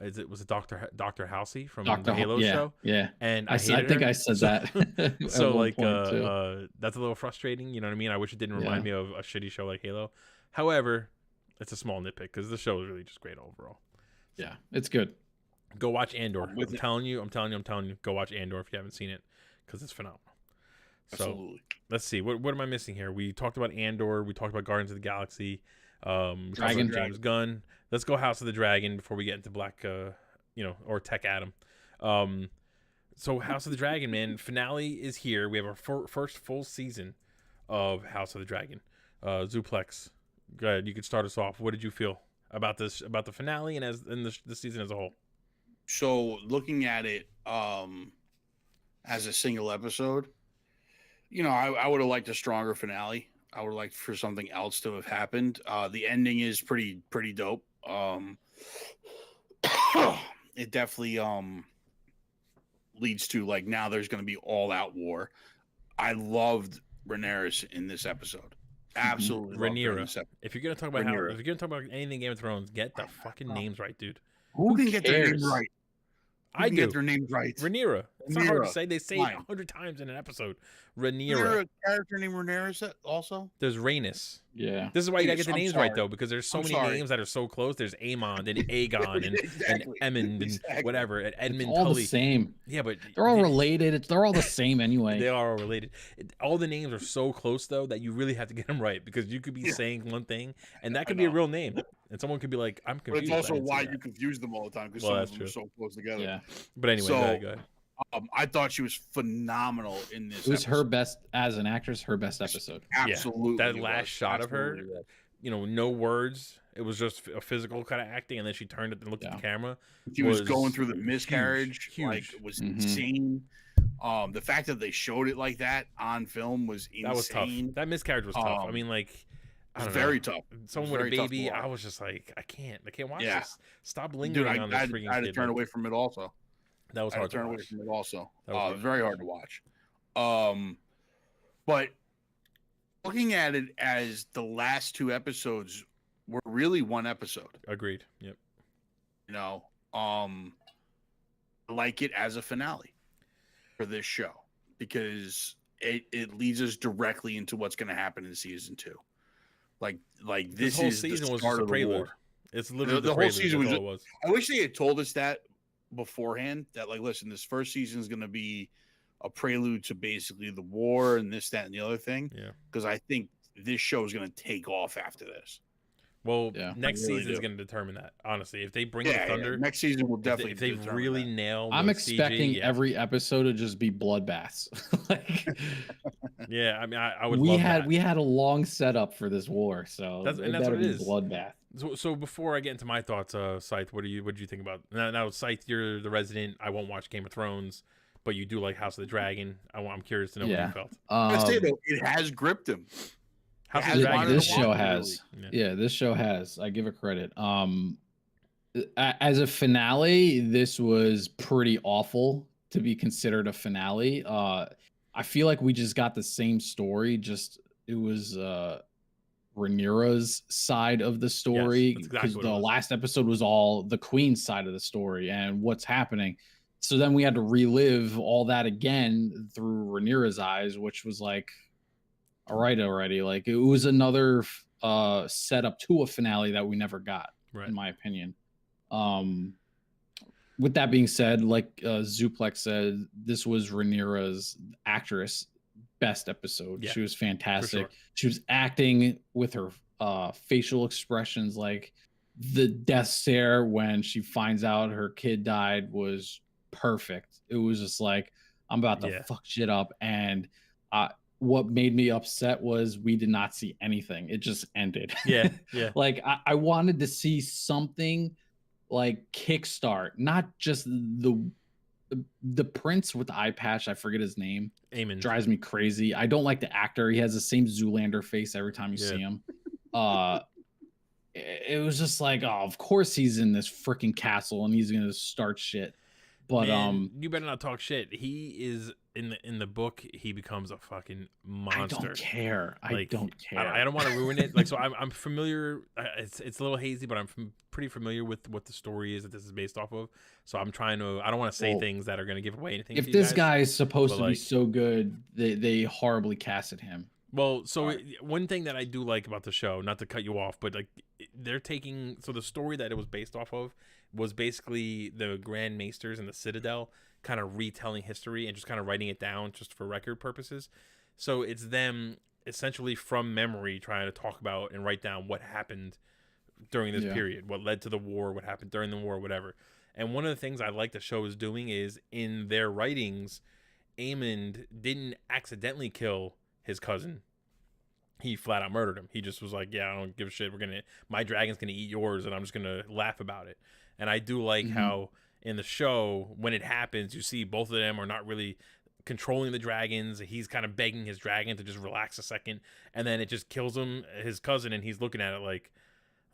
Was it Dr. Halsey from the Halo show? Yeah, and I think I said that. So like, that's a little frustrating. You know what I mean? I wish it didn't remind me of a shitty show like Halo. However, it's a small nitpick because the show is really just great overall. Yeah, it's good. Go watch Andor. I'm telling you. Go watch Andor if you haven't seen it because it's phenomenal. Absolutely. So let's see. What am I missing here? We talked about Andor. We talked about Guardians of the Galaxy. James Gunn. Let's go House of the Dragon before we get into Black, or Tech Adam. So House of the Dragon, man, finale is here. We have our first full season of House of the Dragon. Zuplex, go ahead. You could start us off. What did you feel about this, about the finale and the season as a whole? So looking at it as a single episode, I would have liked a stronger finale. I would like for something else to have happened. The ending is pretty dope. It definitely leads to like now there's going to be all out war. I loved Rhaenyra in this episode. Absolutely, Rhaenyra. If you're gonna talk about anything Game of Thrones, get the fucking names right, dude. Who can get their names right? I do. Get their names right. Rhaenyra. It's not hard to say. They say it 100 times in an episode. Rhaenyra. Is there a character named Rhaenyra also? There's Rhaenys. Yeah. This is why you gotta get the names right though, because there's so many names that are so close. There's Aemond and Aegon and Aemond and whatever and Edmund. It's all the same. Yeah, but they're all related. They're all the same anyway. They are all related. All the names are so close though that you really have to get them right because you could be saying one thing and that could be a real name, and someone could be like, "I'm confused." But it's also why you confuse them all the time because some of them are so close together. Yeah. But anyway, go ahead. I thought she was phenomenal in this. It was her best as an actress, her best episode. Absolutely. That last shot of her, no words. It was just a physical kind of acting, and then she turned it and looked at the camera. She was going through the miscarriage. Huge. Like it was insane. The fact that they showed it like that on film was insane. That was tough. That miscarriage was tough. I mean, like, I don't know. Very tough. Someone with a baby, I was just like, I can't watch this. Stop lingering on this freaking kid. I had to turn away from it also. That was hard to turn watch. away from it also. It was very hard to watch. But looking at it as the last two episodes were really one episode. Agreed. Yep. I like it as a finale for this show because it leads us directly into what's going to happen in season 2. Like this whole is season the was start just a of the prelude. war. It's literally the whole season was. I wish they had told us that beforehand. That like, listen, this first season is going to be a prelude to basically the war and this, that, and the other thing. Yeah. Because I think this show is going to take off after this. Well, next season is going to determine that. Honestly, if they bring the Thunder, next season will definitely. If they really nail, I'm expecting every episode to just be bloodbaths. Yeah, I mean, I would. We had a long setup for this war, so that's what it is. Bloodbath. So before I get into my thoughts, Scythe, what do you think about now? Scythe, you're the resident. I won't watch Game of Thrones, but you do like House of the Dragon. I'm curious to know what you felt. I say though, it has gripped him. This show has. Yeah, this show has. I give it credit. As a finale, this was pretty awful to be considered a finale. I feel like we just got the same story. Just it was Rhaenyra's side of the story because the last episode was all the Queen's side of the story and what's happening. So then we had to relive all that again through Rhaenyra's eyes, which was like, all right already. Like it was another setup to a finale that we never got. Right. in my opinion. Um, with that being said, like Zuplex said, this was Rhaenyra's actress best episode. Yeah, She was for fantastic. sure. She was acting with her facial expressions, like the death stare when she finds out her kid died was perfect. It was just like, I'm about to Yeah. fuck shit up. And what made me upset was we did not see anything. It just ended. Yeah, yeah. Like I wanted to see something like kickstart, not just the prince with the eye patch. I forget his name. Amen. Drives me crazy. I don't like the actor. He has the same Zoolander face every time you Yeah. see him. It was just like, oh, of course he's in this freaking castle and he's gonna start shit. But Man, you better not talk shit. He is in the book. He becomes a fucking monster. I don't care. I Like, don't care. I don't want to ruin it. Like, so I'm familiar. It's a little hazy, but I'm pretty familiar with what the story is that this is based off of. So I'm trying to. I don't want to say things that are going to give away anything. If to you this guys. guy is supposed but, to be like- so good, they horribly casted him. Well, so one thing that I do like about the show, not to cut you off, but like they're taking the story that it was based off of was basically the Grand Maesters and the Citadel kind of retelling history and just kind of writing it down just for record purposes. So it's them essentially from memory trying to talk about and write down what happened during this period, what led to the war, what happened during the war, whatever. And one of the things I like the show is doing is in their writings, Aemond didn't accidentally kill his cousin. He flat out murdered him. He just was like, yeah, I don't give a shit. My dragon's gonna eat yours, and I'm just gonna laugh about it. And I do like how in the show, when it happens, you see both of them are not really controlling the dragons. He's kind of begging his dragon to just relax a second, and then it just kills him, his cousin, and he's looking at it like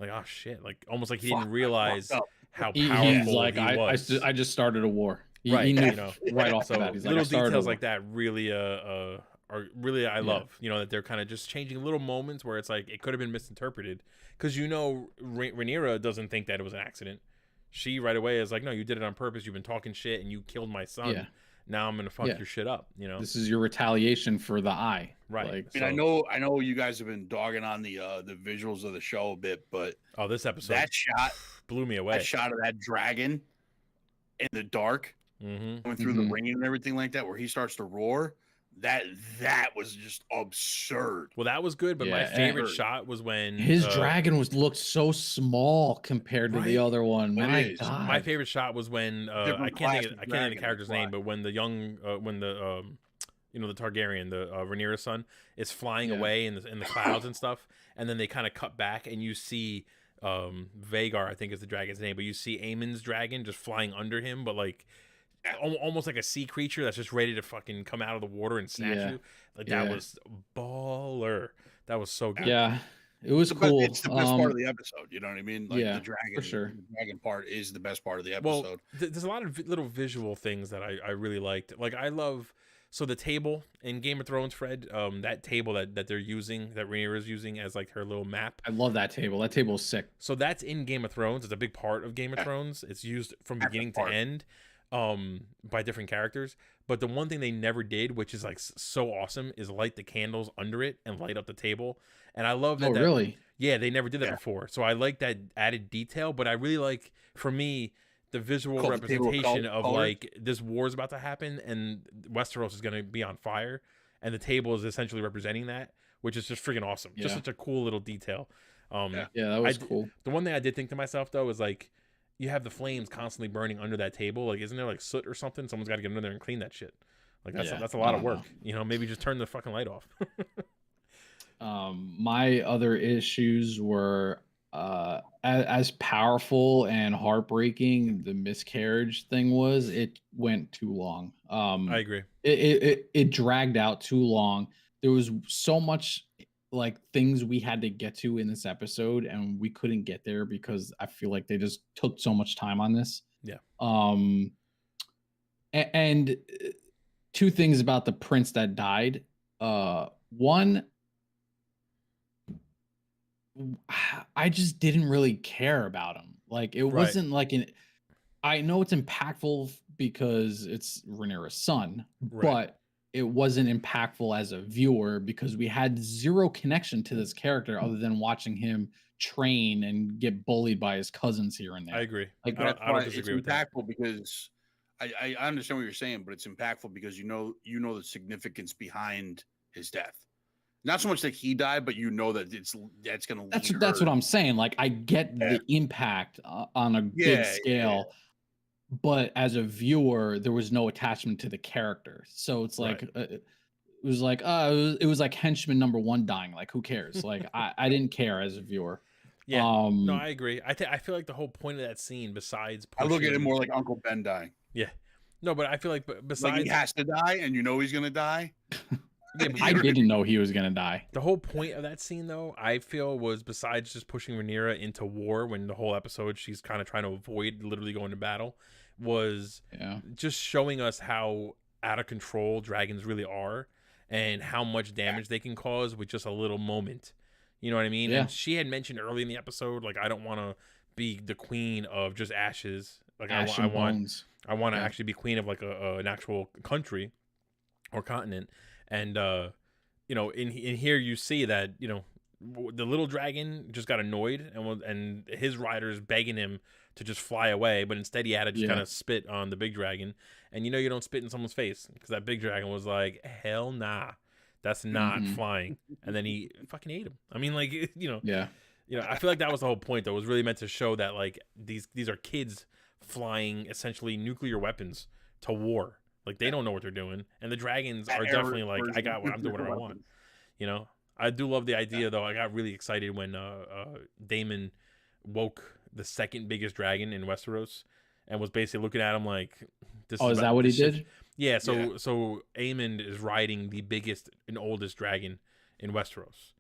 oh shit, like almost like he didn't realize how powerful He's like, he was. I just started a war. He Right, knew you know. right off the So bat. He's little like, I started a details war. like that really are really I love, you know, that they're kind of just changing little moments where it's like it could have been misinterpreted because Rhaenyra doesn't think that it was an accident. She right away is like, no, you did it on purpose. You've been talking shit and you killed my son. Yeah. Now I'm gonna fuck your shit up. You know, This is your retaliation for the eye. right? Like, I mean, I know you guys have been dogging on the visuals of the show a bit, but this episode that shot blew me away. That shot of that dragon in the dark, going through the rain and everything like that, where he starts to roar. That was just absurd. Well, that was good, but my favorite shot was when his dragon looked so small compared to the other one. My God. My favorite shot was when I can't think of the character's name, but when the young you know, the Targaryen, the Rhaenyra's son, is flying away in the clouds and stuff, and then they kind of cut back and you see Vagar, I think is the dragon's name, but you see Aemon's dragon just flying under him, but like almost like a sea creature that's just ready to fucking come out of the water and snatch you. Like that was baller. That was so good. Yeah, it was cool. It's the best part of the episode. You know what I mean? Like the dragon, for sure. The dragon part is the best part of the episode. Well, there's a lot of little visual things that I really liked. Like I love the table in Game of Thrones, Fred. That table that they're using, that Rhaenyra's using as like her little map. I love that table. That table is sick. So that's in Game of Thrones. It's a big part of Game of Thrones. It's used from beginning to end. By different characters, but the one thing they never did, which is like so awesome, is light the candles under it and light up the table. And I love that. Really? Yeah, they never did that before. So I like that added detail, but I really like, for me, the visual representation of like this war is about to happen and Westeros is going to be on fire, and the table is essentially representing that, which is just freaking awesome. Just such a cool little detail. Yeah, that was cool. The one thing I did think to myself though is like, you have the flames constantly burning under that table. Like, isn't there like soot or something? Someone's got to get under there and clean that shit. Like, that's a lot of work. You know, maybe just turn the fucking light off. My other issues were as powerful and heartbreaking the miscarriage thing was. It went too long. I agree. It dragged out too long. There was so much like things we had to get to in this episode and we couldn't get there because I feel like they just took so much time on this. Yeah. And two things about the prince that died. One, I just didn't really care about him. Like it wasn't like I know it's impactful because it's Rhaenyra's son, but it wasn't impactful as a viewer because we had zero connection to this character other than watching him train and get bullied by his cousins here and there. I agree. Like, That's I don't why disagree it's with that. impactful because I understand what you're saying, but it's impactful because you know the significance behind his death. Not so much that he died, but you know that that's going to lead. that's what I'm saying. Like, I get the impact on a big scale, but as a viewer, there was no attachment to the character. So it's like it was like it was like henchman number 1 dying. Like, who cares? Like, I didn't care as a viewer. Yeah, no, I agree. I feel like the whole point of that scene, besides pushing, I look at it more like Uncle Ben dying. Yeah, no, but I feel like besides, like, he has to die, and you know he's gonna die. Yeah, but I didn't know he was gonna die. The whole point of that scene, though, I feel, was besides just pushing Rhaenyra into war when the whole episode she's kind of trying to avoid literally going to battle, was just showing us how out of control dragons really are and how much damage they can cause with just a little moment. You know what I mean? Yeah. And she had mentioned early in the episode, like, I don't want to be the queen of just ashes. Like, I want to actually be queen of like an actual country or continent. And you know, in here you see that, you know, the little dragon just got annoyed and his riders begging him to just fly away, but instead he had to just kind of spit on the big dragon. And you know, you don't spit in someone's face, because that big dragon was like, hell nah, that's not flying. And then he fucking ate him. I mean, like, you know, I feel like that was the whole point, though. It was really meant to show that, like, these are kids flying essentially nuclear weapons to war. Like, they don't know what they're doing, and the dragons are definitely like, I got what I'm doing, whatever I want. You know, I do love the idea, though. I got really excited when Daemon woke the second biggest dragon in Westeros and was basically looking at him like, "This." Oh, is that what he did? Yeah. So Aemond is riding the biggest and oldest dragon in Westeros.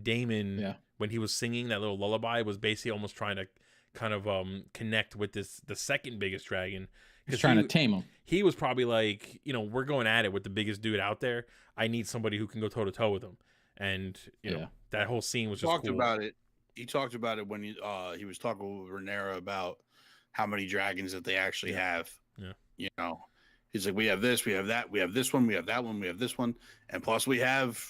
Daemon, when he was singing that little lullaby, was basically almost trying to kind of connect with the second biggest dragon. He's trying to tame him. He was probably like, you know, we're going at it with the biggest dude out there. I need somebody who can go toe to toe with him. And you know, that whole scene was just talked cool. about it. He talked about it when he was talking with Rhaenyra about how many dragons that they actually have. Yeah. You know, he's like, we have this, we have that, we have this one, we have that one, we have this one, and plus we have.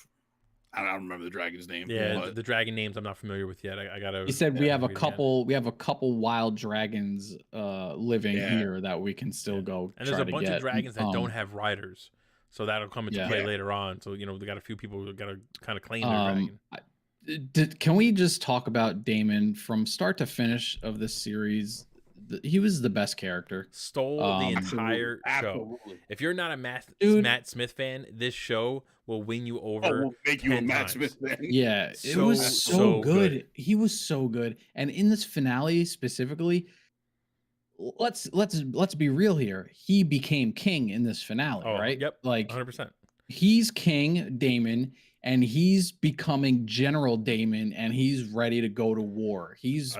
I don't remember the dragon's name. Yeah, the dragon names I'm not familiar with yet. I gotta. He said we have a couple. We have a couple wild dragons living here that we can still go. And there's a bunch of dragons that don't have riders, so that'll come into play later on. So you know, they got a few people who got to kind of claim their dragon. Can we just talk about Daemon from start to finish of this series? He was the best character. Stole the entire show. If you're not a Matt Smith fan, this show will win you over. Will make you a Matt Smith fan. Yeah, it was so good. He was so good. And in this finale specifically, let's be real here. He became king in this finale, right? Yep. Like 100%. He's King Daemon, and he's becoming General Daemon, and he's ready to go to war. He's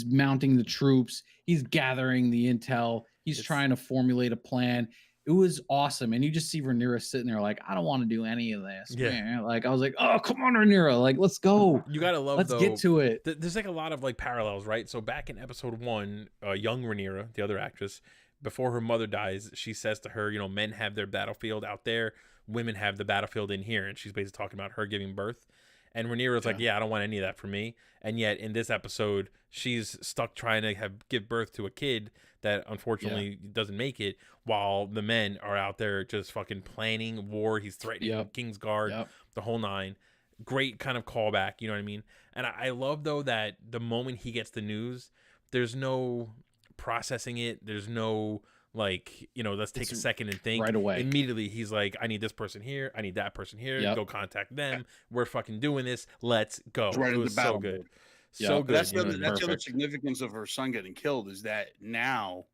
mounting the troops. He's gathering the intel. He's trying to formulate a plan. It was awesome. And you just see Rhaenyra sitting there like, I don't want to do any of this. Man. Like, I was like, oh, come on, Rhaenyra. Like, let's go. You got to love, let's get to it. There's like a lot of like parallels, right? So back in episode 1, young Rhaenyra, the other actress, before her mother dies, she says to her, you know, men have their battlefield out there. Women have the battlefield in here. And she's basically talking about her giving birth. And Rhaenyra's like, yeah, I don't want any of that for me. And yet in this episode, she's stuck trying to give birth to a kid that unfortunately doesn't make it, while the men are out there just fucking planning war. He's threatening Kingsguard, the whole nine. Great kind of callback, you know what I mean? And I love, though, that the moment he gets the news, there's no processing it. There's no, like, you know, let's take a second and think. Right away. Immediately, he's like, I need this person here. I need that person here. Go contact them. We're fucking doing this. Let's go. Right, it was so good. So good. That's the other significance of her son getting killed, is that now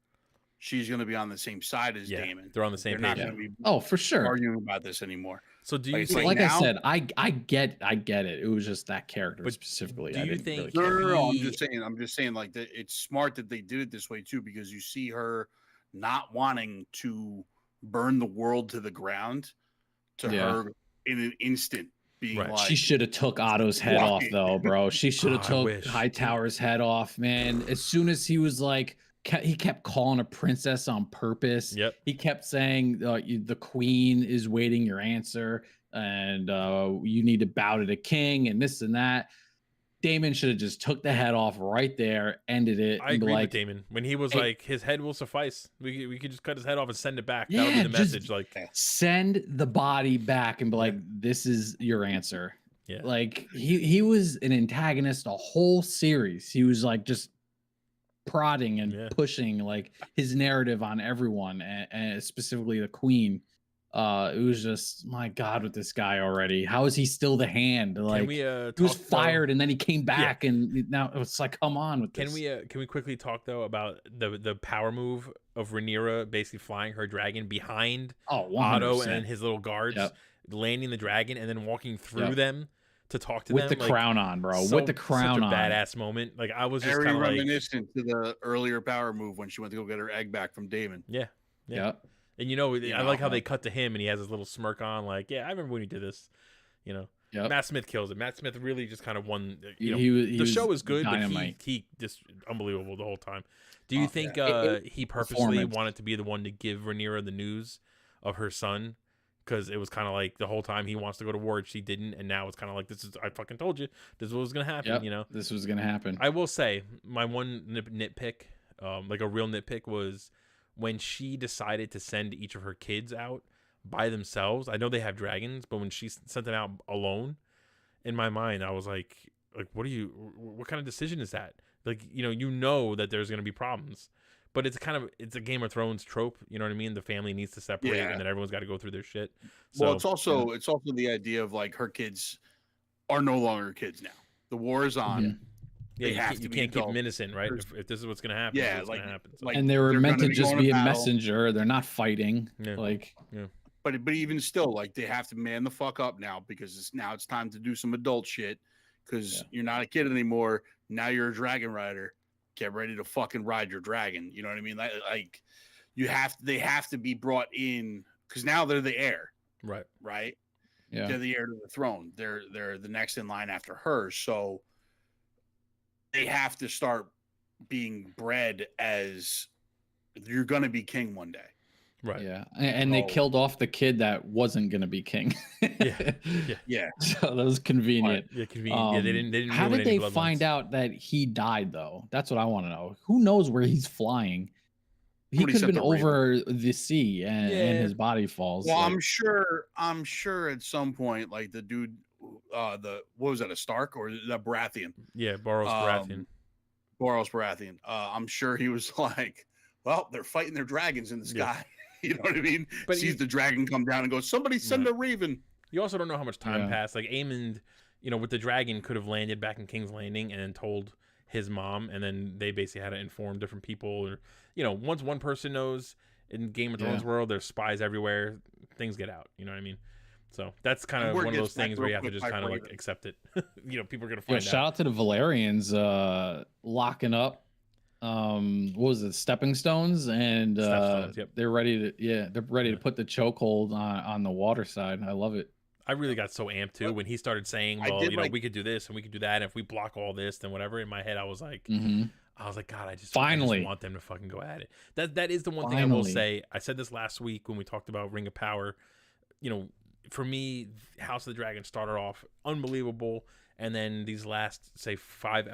she's going to be on the same side as Daemon. They're on the same page. Not going to be for sure arguing about this anymore. So do you think, like I said, I get it. It was just that character specifically. Do you think? No, I'm just saying, like, that it's smart that they did it this way too, because you see her not wanting to burn the world to the ground to her in an instant. Being like, she should have took Otto's head off, though, bro. She should have took Hightower's head off, man. As soon as he was like, he kept calling a princess on purpose. Yep. He kept saying the queen is waiting your answer, and you need to bow to the king, and this and that. Damon should have just took the head off right there, ended it. I and be agree like, with Damon when he was hey, like, his head will suffice. We could just cut his head off and send it back. Yeah, That'll be the just message. Like, send the body back and be Yeah. like, this is your answer. Yeah. Like he was an antagonist a whole series. He was like just prodding and Yeah. pushing like his narrative on everyone, and specifically the queen. It was just, my God, with this guy already. How is he still the hand? Like, can we he was talk, fired though? and then he came back, and now it's like, come on with this. Can we quickly talk though about the power move of Rhaenyra basically flying her dragon behind Otto 100%. and his little guards, Yep. landing the dragon and then walking through Yep. them to talk to with them the crown on, bro. so- With the crown such a on. badass moment. Like, I was just Very kind of like, reminiscent to the earlier power move when she went to go get her egg back from Damon. yeah. Yep. And I know, like how they cut to him and he has his little smirk on, like, yeah, I remember when he did this. Yep. Matt Smith kills it. Matt Smith really just kind of won. He The show was is good, dynamite. but he just unbelievable the whole time. Do you think he purposely Performance. wanted to be the one to give Rhaenyra the news of her son? Because it was kind of like the whole time he wants to go to war, she didn't, and now it's kind of like, I fucking told you, this is what was gonna happen. Yep. This was gonna happen. I will say my one nitpick, like a real nitpick, was when she decided to send each of her kids out by themselves. I know they have dragons, but when she sent them out alone, in my mind, I was like, what kind of decision is that? Like, you know that there's gonna be problems, but it's a Game of Thrones trope. You know what I mean? The family needs to separate, Yeah. and then everyone's got to go through their shit. So, Well, it's also the idea of like her kids are no longer kids now. The war is on. yeah, they have to you be can't keep them adults. innocent, right? If this is what's gonna happen, Yeah, this is what's gonna happen. So, like, and they were they're meant to gonna be just going be to a battle. messenger. They're not fighting. Yeah. Like, But even still, like, they have to man the fuck up now, because it's time to do some adult shit, because you're not a kid anymore. Now you're a dragon rider. Get ready to fucking ride your dragon. You know what I mean? Like they have to be brought in, because now they're the heir, right? yeah. They're the heir to the throne. They're the next in line after her. So they have to start being bred as, you're gonna be king one day. right. Yeah. And they Oh. killed off the kid that wasn't gonna be king. Yeah. So that was convenient. Yeah, convenient. Yeah, they didn't. How ruin did any they bloodlines. find out that he died, though? That's what I want to know. Who knows where he's flying? He Somebody could have sent been the raven. over the sea, and Yeah. his body falls. Well, like- I'm sure at some point, like the dude, what was that, a Stark or the Baratheon? Yeah, Boros Baratheon. Boros Baratheon. I'm sure he was like, well, they're fighting their dragons in the Yeah. sky. You know what I mean? But Sees the dragon come down and goes, somebody send Right. a raven. You also don't know how much time Yeah. passed. Like, Aemond, with the dragon, could have landed back in King's Landing and then told his mom, and then they basically had to inform different people. Or, once one person knows, in Game of Thrones world, there's spies everywhere. Things get out. You know what I mean? So that's kind And of word one of those gets back things where you real have to quick just by kind of like raven. accept it. People are gonna Yeah, find shout out to the Valerians locking up. What was it, stepping stones, and Stepstones, yep. they're ready to put the chokehold on the water side. I love it. I really got so amped too when he started saying, I "Well, did like- we could do this and we could do that. And if we block all this, then whatever." In my head, I was like, Hmm. God, I just Finally. want them to fucking go at it. That is the one thing I will Finally. say. I said this last week when we talked about Ring of Power. For me, House of the Dragon started off unbelievable, and then these last, say, 4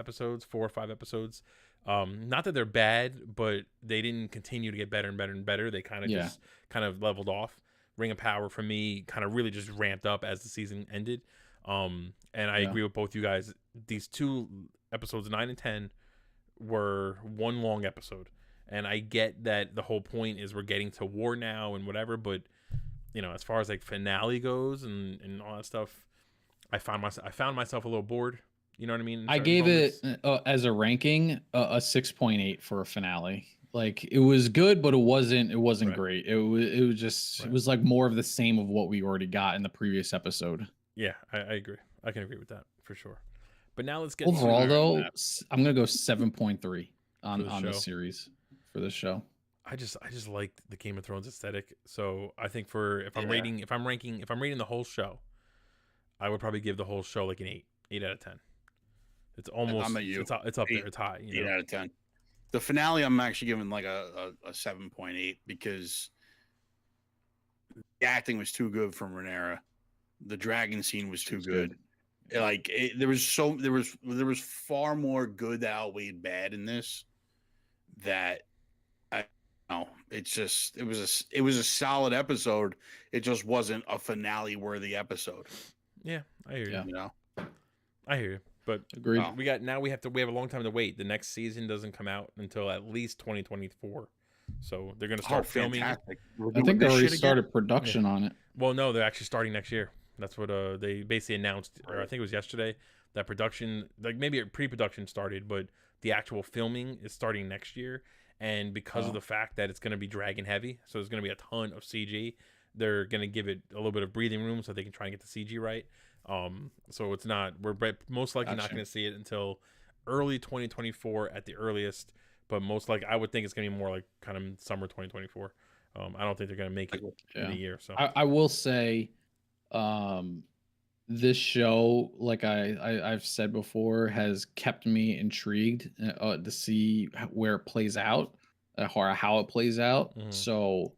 or 5 episodes. Not that they're bad, but they didn't continue to get better and better and better. They kind of just kind of leveled off. Ring of Power for me kind of really just ramped up as the season ended. And I agree with both you guys. These 2 episodes, 9 and 10, were one long episode. And I get that the whole point is we're getting to war now and whatever, but as far as like finale goes and all that stuff, I found myself a little bored. You know what I mean? I gave it as a ranking a 6.8 for a finale. Like, it was good, but it wasn't Right. great. It was just it was like more of the same of what we already got in the previous episode. Yeah, I agree. I can agree with that for sure. But now let's get Overall, to, though, I'm gonna go 7.3 For on the the show. series for this show. I just liked the Game of Thrones aesthetic. So I think if I'm rating the whole show, I would probably give the whole show like an 8 out of 10. It's almost I'm at you. It's up there. Eight. It's high. 8 out of 10. The finale, I'm actually giving like a 7.8 because the acting was too good from Rhaenyra. The dragon scene was too good. Like there was far more good that outweighed bad in this. That I know it was a solid episode. It just wasn't a finale worthy episode. Yeah, I hear you. Yeah. You know, I hear you. But Agreed. Oh. we have a long time to wait. The next season doesn't come out until at least 2024. So they're going to start filming. fantastic. I think they already started production on it. Well, no, they're actually starting next year. That's what they basically announced, or I think it was yesterday, that production, like maybe pre-production started, but the actual filming is starting next year. And because of the fact that it's going to be dragon heavy, so there's going to be a ton of CG, they're going to give it a little bit of breathing room so they can try and get the CG right. So it's not, we're most likely not going to see it until early 2024 at the earliest, but most likely I would think it's going to be more like kind of summer 2024. I don't think they're going to make it in a year. So I will say, this show, like I've said before, has kept me intrigued to see where it plays out, or how it plays out. Mhm. So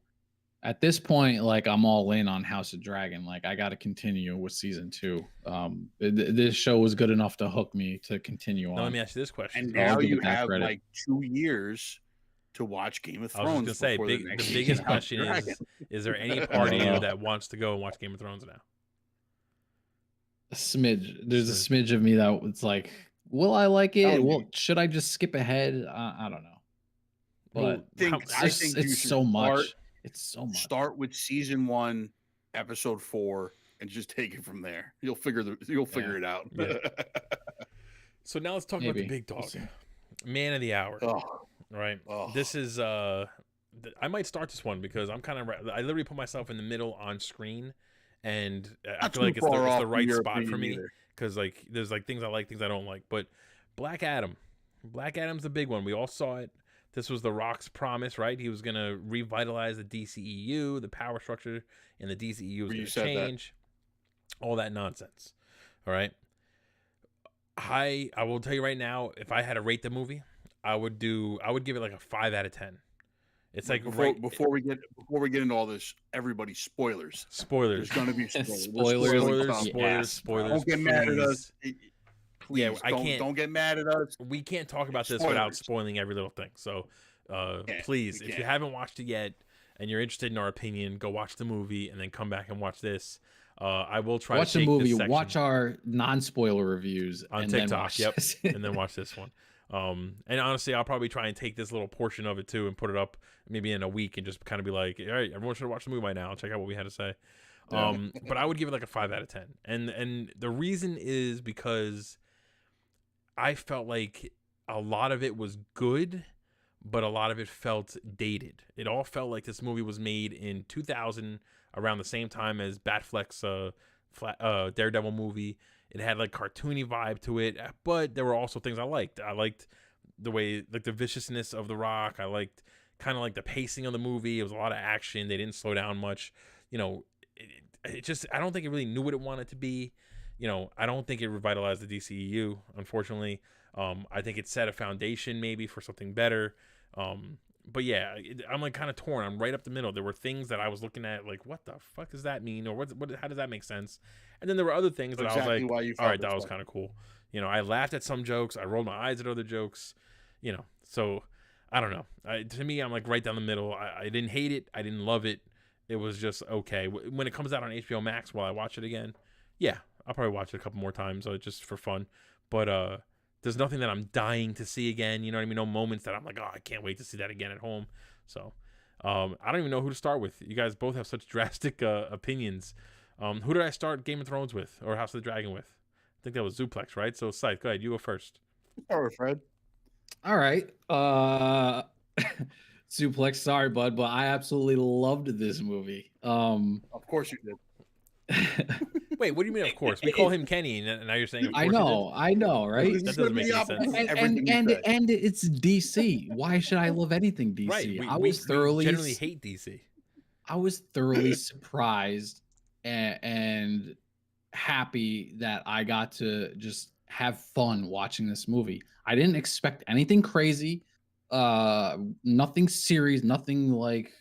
at this point, like I'm all in on House of Dragon. Like I got to continue with season 2. This show was good enough to hook me to continue now on. let me ask you this question. And I'll now give you it that have credit. like 2 years to watch Game of I was Thrones. just gonna say, before the next biggest season of question Dragon. is there any part of you that wants to go and watch Game of Thrones now? A smidge. There's a smidge of me that it's like, will I like it? Oh, Well, should I just skip ahead? I don't know. But I think you it's should so much. start- It's so much. Start with season 1, episode 4, and just take it from there. You'll figure it out. Yeah. So now let's talk about the Maybe. big We'll dog, see. man of the hour. Oh, Right. Oh. This is I might start this one because I'm kind of I literally put myself in the middle on screen, and I not feel like too it's far the off from right your spot for opinion me either. because like there's like things I like, things I don't like. But Black Adam's the big one. We all saw it. This was The Rock's promise, right? He was gonna revitalize the DCEU, the power structure in the DCEU was You gonna said that. change. All that nonsense. All right. I will tell you right now, if I had to rate the movie, I would give it like a 5 out of 10. It's like before we get into all this, everybody, spoilers. spoilers. There's gonna be spoilers. Spoilers. Spoilers. Spoilers. Don't get mad at us. please. Please, Yeah, I can't- don't get mad at us. We can't talk about this without Spoilers. spoiling every little thing. So, Yeah, please, we if you can't. haven't watched it yet and you're interested in our opinion, go watch the movie and then come back and watch this. I will try Watch to the take movie. this section Watch our non-spoiler reviews on and TikTok. Then watch Yep, this. and then watch this one. And honestly, I'll probably try and take this little portion of it too and put it up maybe in a week and just kind of be like, all right, everyone should watch the movie by now. Check out what we had to say. But I would give it like a 5 out of 10. And the reason is because I felt like a lot of it was good, but a lot of it felt dated. It all felt like this movie was made in 2000, around the same time as Batfleck's Daredevil movie. It had like cartoony vibe to it, but there were also things I liked. I liked the way, like the viciousness of The Rock. I liked kind of like the pacing of the movie. It was a lot of action. They didn't slow down much. You know, it just, I don't think it really knew what it wanted to be. You know, I don't think it revitalized the DCEU, unfortunately. I think it set a foundation maybe for something better. But yeah, I'm like kind of torn. I'm right up the middle. There were things that I was looking at like, what the fuck does that mean? Or what how does that make sense? And then there were other things that I was like, why you all right, felt that was kind of cool. You know, I laughed at some jokes. I rolled my eyes at other jokes. You know, so I don't know. To me, I'm like right down the middle. I didn't hate it. I didn't love it. It was just okay. When it comes out on HBO Max, while I watch it again, yeah, I'll probably watch it a couple more times just for fun. But there's nothing that I'm dying to see again. You know what I mean? No moments that I'm like, oh, I can't wait to see that again at home. So I don't even know who to start with. You guys both have such drastic opinions. Who did I start Game of Thrones with or House of the Dragon with? I think that was Zuplex, right? So Scythe, go ahead. You go first. All right, Fred. All right. Suplex, sorry, bud, but I absolutely loved this movie. Of course you did. Wait, what do you mean? Of course, we call him Kenny, and now you're saying of course I know, right? That doesn't make any sense. And it's DC. Why should I love anything DC? Right. I was thoroughly we generally hate DC. I was thoroughly surprised and happy that I got to just have fun watching this movie. I didn't expect anything crazy. Nothing serious, nothing like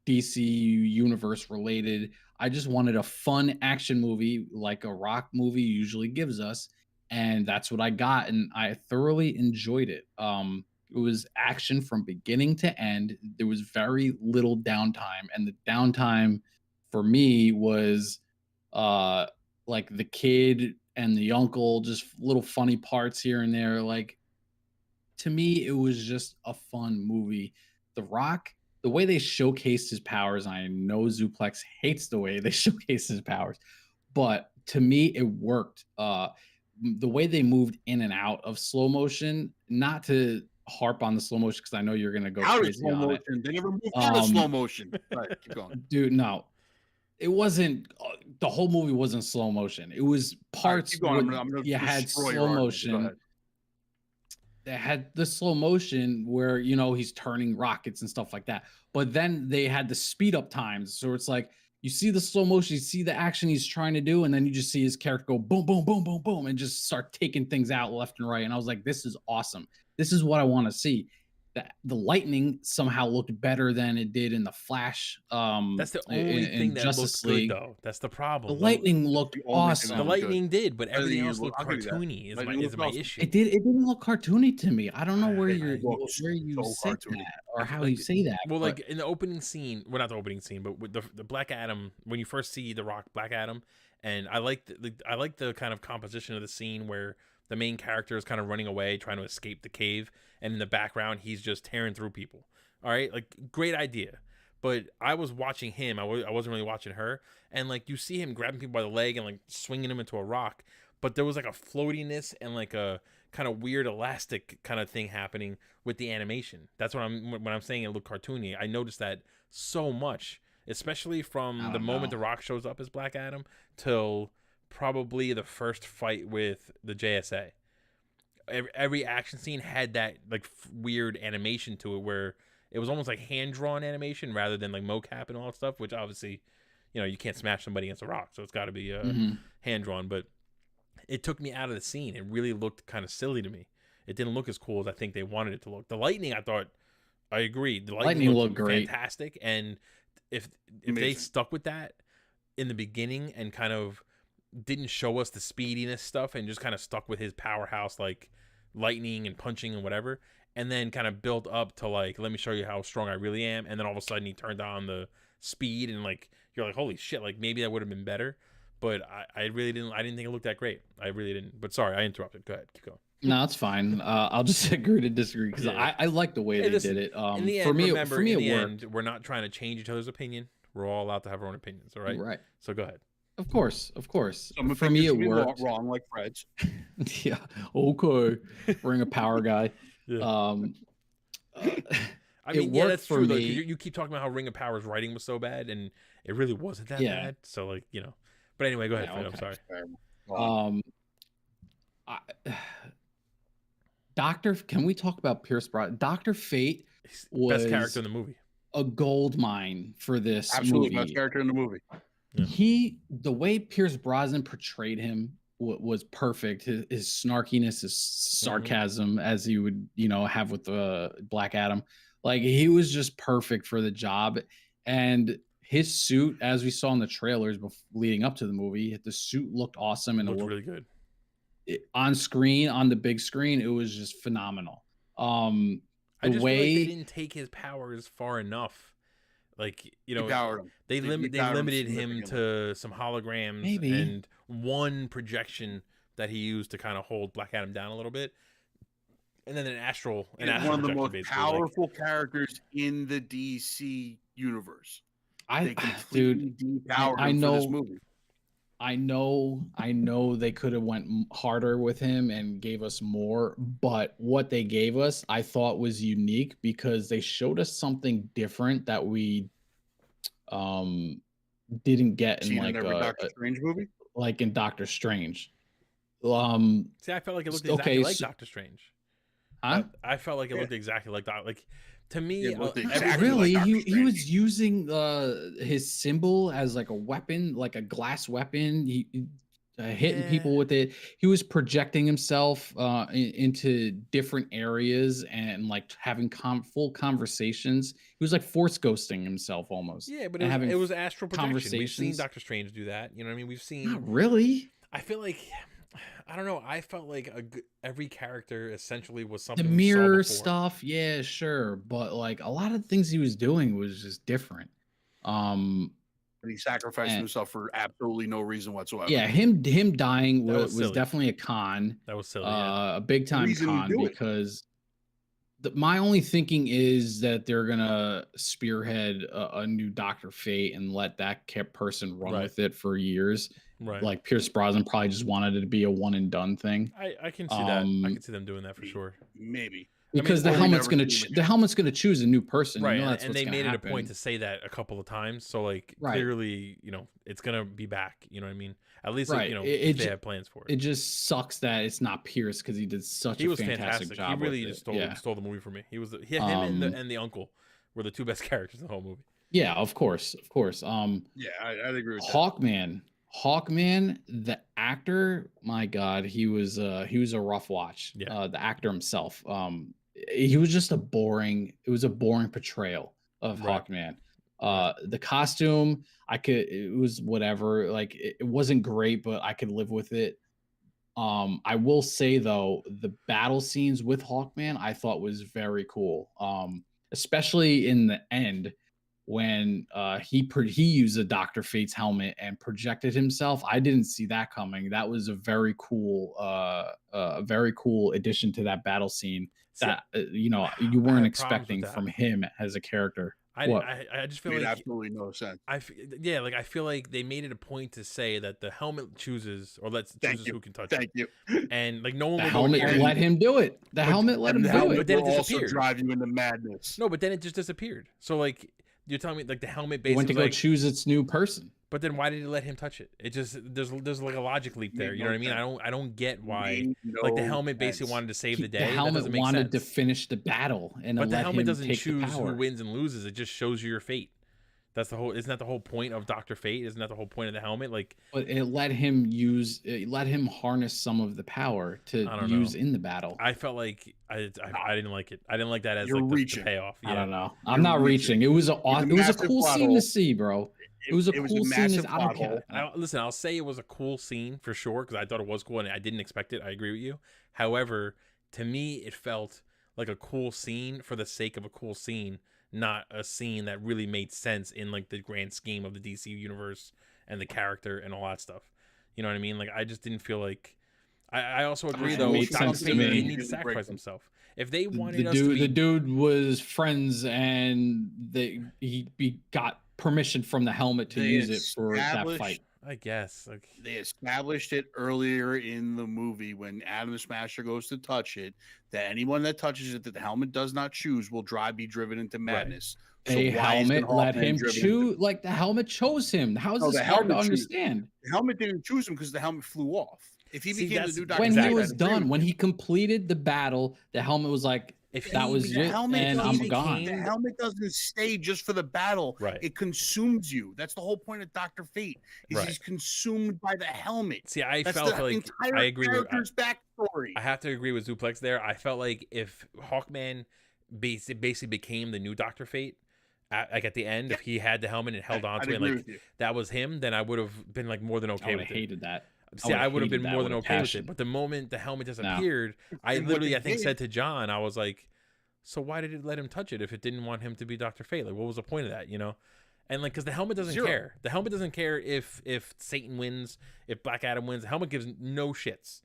DC universe related. I just wanted a fun action movie like a Rock movie usually gives us, and that's what I got, and I thoroughly enjoyed it. It was action from beginning to end. There was very little downtime, and the downtime for me was uh like the kid and the uncle, just little funny parts here and there. Like, to me, it was just a fun movie. The Rock, the way they showcased his powers, I know Zuplex hates the way they showcase his powers, but to me, it worked. The way they moved in and out of slow motion, not to harp on the slow motion because I know you're gonna go Out of crazy slow on it. motion. They never moved out of slow motion. All right, keep going. Dude, no, it wasn't. The whole movie wasn't slow motion. It was All right, parts keep going. where I'm gonna you had destroy your slow argument. Go motion. ahead. They had the slow motion where he's turning rockets and stuff like that. But then they had the speed up times. So it's like you see the slow motion, you see the action he's trying to do, and then you just see his character go boom, boom, boom, boom, boom, and just start taking things out left and right. And I was like, this is awesome. This is what I want to see. The lightning somehow looked better than it did in the Flash. That's the only thing that Justice looked League. good, though. That's the The problem. lightning looked the only thing that The awesome. looked good. lightning did, but everything Lightning else looked- looked I'll give you that. cartoony. Is Lightning my looked awesome. issue. It didn't look cartoony to me. I don't know where It you looked so say cartoony. that or how like, you say that. Well, but like in the opening scene, well, not the opening scene, but with the Black Adam, when you first see the Rock, Black Adam, and I like the kind of composition of the scene where the main character is kind of running away, trying to escape the cave, and in the background he's just tearing through people. All right, like great idea, but I was watching him. I wasn't really watching her, and like you see him grabbing people by the leg and like swinging them into a rock, but there was like a floatiness and like a kind of weird elastic kind of thing happening with the animation. That's what when I'm saying it looked cartoony. I noticed that so much, especially from the moment the Rock shows up as Black Adam till probably the first fight with the JSA. Every action scene had that like weird animation to it where it was almost like hand-drawn animation rather than like mocap and all that stuff, which obviously, you can't smash somebody against a rock, so it's got to be hand-drawn. But it took me out of the scene. It really looked kind of silly to me. It didn't look as cool as I think they wanted it to look. The lightning, I thought, I agreed. The lightning looked great, fantastic. And if they stuck with that in the beginning and kind of didn't show us the speediness stuff and just kind of stuck with his powerhouse like lightning and punching and whatever, and then kind of built up to like, let me show you how strong I really am, and then all of a sudden he turned on the speed and like you're like, holy shit, like maybe that would have been better. But I really didn't. I didn't think it looked that great. I really didn't. But sorry, I interrupted. Go ahead, keep going. No, it's fine. I'll just agree to disagree because I like the way they did it. In the end, remember, in the end, we're not trying to change each other's opinion. We're all allowed to have our own opinions. All right. Right. So go ahead. Of course. Some For me, it worked worked. wrong, like Fred's. Yeah. Okay. Bring a power guy. Yeah. I mean, yeah, that's for true. Though, me. you keep talking about how Ring of Power's writing was so bad, and it really wasn't that bad. So, like, But anyway, go ahead, Fred. I'm sorry. Can we talk about Pierce Brosnan? Dr. Fate was best character in the movie. A gold mine for this Absolutely movie. Best character in the movie. Yeah. The way Pierce Brosnan portrayed him was perfect. His snarkiness, his sarcasm, as he would, have with Black Adam. Like, he was just perfect for the job. And his suit, as we saw in the trailers leading up to the movie, the suit looked awesome and it looked really good. On screen, on the big screen, it was just phenomenal. I just feel like they didn't take his powers far enough. Like, they limited him to some holograms and one projection that he used to kind of hold Black Adam down a little bit, and then an astral one of the most powerful characters in the DC universe. I know they could have went harder with him and gave us more, but what they gave us I thought was unique because they showed us something different that we didn't get in like every Doctor Strange movie, like in Doctor Strange. See, I felt like it looked exactly like Doctor Strange. Huh? I felt like it looked exactly like that. Like, to me, really, he was using his symbol as like a weapon, like a glass weapon. hitting Yeah. people with it. He was projecting himself into different areas and like having full conversations. He was like force ghosting himself almost, Yeah, but and having it was astral projection. We've seen conversations. Doctor Strange do that. You know what I mean? We've seen. Not really. I feel like, I don't know. I felt like every character essentially was The something we saw mirror before. stuff, yeah, sure, but like a lot of things he was doing was just different. And he sacrificed And himself for absolutely no reason whatsoever. yeah, him dying That was was silly. definitely a con, That was silly. Yeah. a big time reason to con, do it. because my only thinking is that they're gonna spearhead a new Doctor Fate and let that person run Right. with it for years. Right. Like Pierce Brosnan probably just wanted it to be a one and done thing. I can see that. I can see them doing that for sure. Maybe. Because or the we helmet's never gonna see him the again. helmet's gonna choose a new person. Right. You know that's And what's they gonna made it a happen. point to say that a couple of times. So like Right. clearly, you know, it's gonna be back. You know what I mean? At least like, Right. you know, It- if it they ju- have plans for It it. just sucks that it's not Pierce because he did such He a was fantastic fantastic. job. He really with just it. stole the movie for me. He was him and the uncle were the two best characters in the whole movie. Yeah, of course. Yeah, I'd agree with that. Hawkman, the actor, my God, he was a rough watch. Yeah. The actor himself, he was just it was a boring portrayal of Right. Hawkman. Right. The costume, it was whatever. Like it wasn't great, but I could live with it. I will say though, the battle scenes with Hawkman I thought was very cool. Especially in the end when he used a Dr. Fate's helmet and projected himself. I didn't see that coming. That was a very cool addition to that battle scene See, that you I weren't had problems expecting with that. from him as a character. I just feel Made like absolutely no sense. I feel like they made it a point to say that the helmet chooses chooses who can touch Thank it, you. and like no one The would helmet care. let him do it. The helmet let him the do helmet it. But then it will also disappeared. drive you into madness. No, but then it just disappeared. So like you're telling me like the helmet It basically went to was go like, choose its new person. but then why did it let him touch it? It just there's like a logic leap there. Made You know no what I mean? I don't get why Made like the no helmet basically sense. wanted to save the day. The That helmet doesn't make wanted to sense. finish the battle, and But it the let helmet him doesn't take choose the who power. wins and loses. It just shows you your fate. That's the whole. Isn't that the whole point of Doctor Fate? Isn't that the whole point of the helmet? Like, But it let him harness some of the power to I don't use know. in the battle. I felt like I didn't like it. I didn't like that as You're like the reaching. payoff. I Yeah. don't know. I'm You're not reaching. It was a massive cool plot scene hole. to see, bro. It was a cool scene. massive I don't plot hole. care. Listen, I'll say it was a cool scene for sure because I thought it was cool and I didn't expect it. I agree with you. However, to me, it felt like a cool scene for the sake of a cool scene, not a scene that really made sense in like the grand scheme of the DC universe and the character and all that stuff. You know what I mean? Like I just didn't feel like. I also agree It though. made Dr. sense to Fate me. didn't need to sacrifice himself. If they wanted The us to be, dude was friends, and he got permission from the helmet to They use it for that established- fight. I guess, like They established it earlier in the movie when Adam the Smasher goes to touch it that anyone that touches it that the helmet does not choose will be driven into madness. So A why isn't helmet let Hawkman him driven choose. Like the helmet chose him. How is No, this the hard to helmet chose- understand? The helmet didn't choose him because the helmet flew off. If he See, became the that's- new Doctor When Exactly. he Fate, was I'd agree done, with when you. he completed the battle, the helmet was like, if that he was became- it, and I'm he gone. became- The helmet doesn't stay just for the battle. Right. It consumes you. That's the whole point of Doctor Fate. Is Right. he's consumed by the helmet. See, I That's felt the like entire I agree with. character's backstory. I have to agree with Zuplex there. I felt like if Hawkman basically became the new Doctor Fate, at the end, if he had the helmet and held on I'd to it, agree like with you. that was him, then I would have been like more than I okay would with have it. hated that. See, I would have been hated that more than with a okay with passion. it. But the moment the helmet disappeared, I And what literally, they I think, did- said to John, I was like, "So why did it let him touch it if it didn't want him to be Doctor Fate? Like, what was the point of that? You know?" And like, because the helmet doesn't Zero. care. The helmet doesn't care if Satan wins, if Black Adam wins. The helmet gives no shits.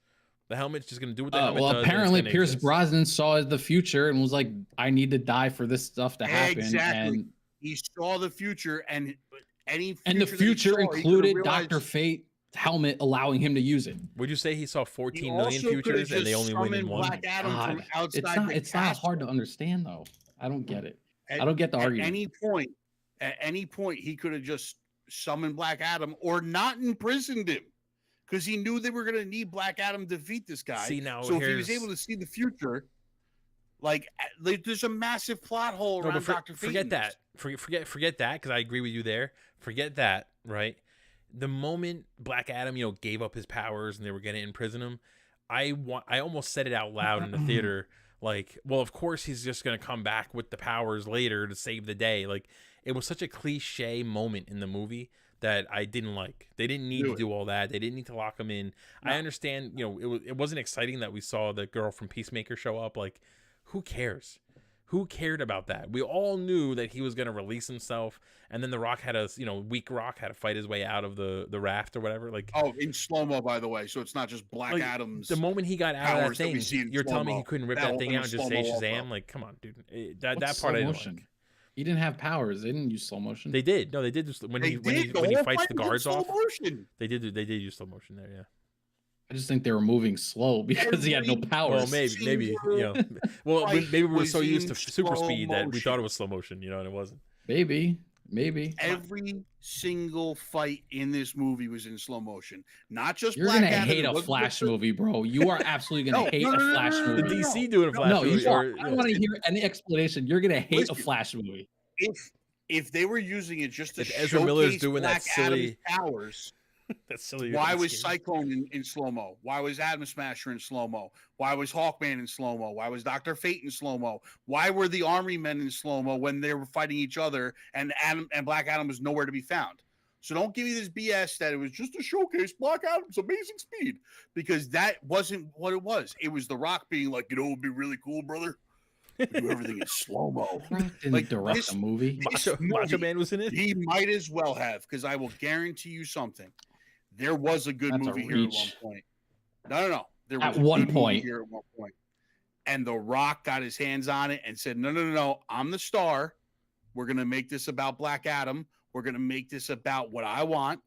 The helmet's just gonna do what the helmet Well, does. and it's apparently gonna Pierce exist. Brosnan saw the future and was like, "I need to die for this stuff to happen." Exactly. He saw the future, and any And the that he future saw, he could've included realized- Dr. Fate helmet allowing him to use it. Would you say he saw he 14 million also could've futures and they just only win in summoned one? Black Adam God, from outside it's not hard to castle. understand though. I don't get it. At- I don't get the at argument. At any point, he could have just summoned Black Adam or not imprisoned him because he knew they were going to need Black Adam to defeat this guy. See, now so if he was here's- able to see the future, like there's a massive plot hole No, around but Dr. Fate. forget that. Forget that because I agree with you there. Forget that, right? the moment Black Adam, gave up his powers and they were going to imprison him, I almost said it out loud in the theater, like, well, of course he's just going to come back with the powers later to save the day. Like, it was such a cliche moment in the movie that I didn't like. They didn't need to do all that. They didn't need to lock him in. No. I understand, it wasn't exciting that we saw the girl from Peacemaker show up. Like, who cares? Who cared about that? We all knew that he was going to release himself, and then the Rock had weak Rock had to fight his way out of the raft or whatever. Like, in slow-mo, by the way, so it's not just Black Adam's. The moment he got out of that thing, you're telling me he couldn't rip that thing out and just say Shazam? Also. Like, come on, dude. That part I didn't like. He didn't have powers. They didn't use slow motion. They did. No, they did. When he fights the guards off, they did use slow motion there. Yeah. I just think they were moving slow because he had no powers. Well, maybe Well, maybe we were so used to super speed that we thought it was slow motion, and it wasn't. Maybe. Every single fight in this movie was in slow motion. Not just You're gonna hate a Flash movie, bro. You are absolutely gonna hate a Flash movie. The DC doing a Flash movie. I don't want to hear any explanation. You're gonna hate a Flash movie. If they were using it just to Ezra Miller's doing Black that silly Adam's powers. That's silly. Why was Cyclone in slow-mo? Why was Atom Smasher in slow-mo? Why was Hawkman in slow-mo? Why was Dr. Fate in slow-mo? Why were the Army men in slow-mo when they were fighting each other and Black Adam was nowhere to be found? So don't give me this BS that it was just to showcase Black Adam's amazing speed, because that wasn't what it was. It was The Rock being like, it would be really cool, brother. Do everything in slow-mo. Like direct a movie. Macho Man was in it. He might as well have, because I will guarantee you something. There was a good movie here at one point. No. There was at one point here at one point. And The Rock got his hands on it and said, no. I'm the star. We're going to make this about Black Adam. We're going to make this about what I want.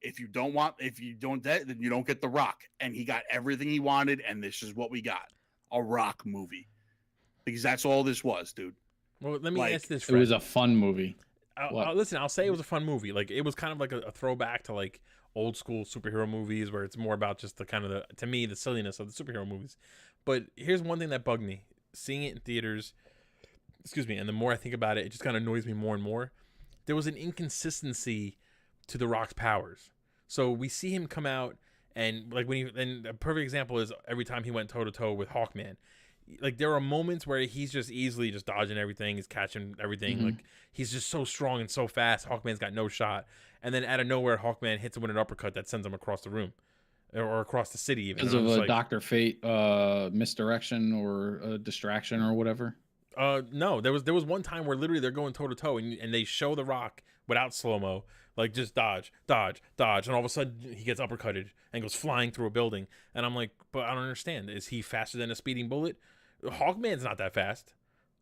If you don't, then you don't get The Rock. And he got everything he wanted. And this is what we got. A Rock movie. Because that's all this was, dude. Well, let me ask this. Fred. It was a fun movie. Listen, I'll say it was a fun movie. Like, it was kind of like a throwback to like old school superhero movies where it's more about just to me, the silliness of the superhero movies. But here's one thing that bugged me. Seeing it in theaters, and the more I think about it, it just kind of annoys me more and more. There was an inconsistency to The Rock's powers. So we see him come out and like and a perfect example is every time he went toe to toe with Hawkman. Like, there are moments where he's just easily just dodging everything, he's catching everything. Mm-hmm. Like, he's just so strong and so fast. Hawkman's got no shot. And then out of nowhere, Hawkman hits him with an uppercut that sends him across the room or across the city. Even because of a Dr. Fate misdirection or distraction or whatever. No, there was one time where literally they're going toe to toe and they show The Rock without slow mo, like just dodge, and all of a sudden he gets uppercutted and goes flying through a building. And I'm like, but I don't understand. Is he faster than a speeding bullet? Hawkman's not that fast.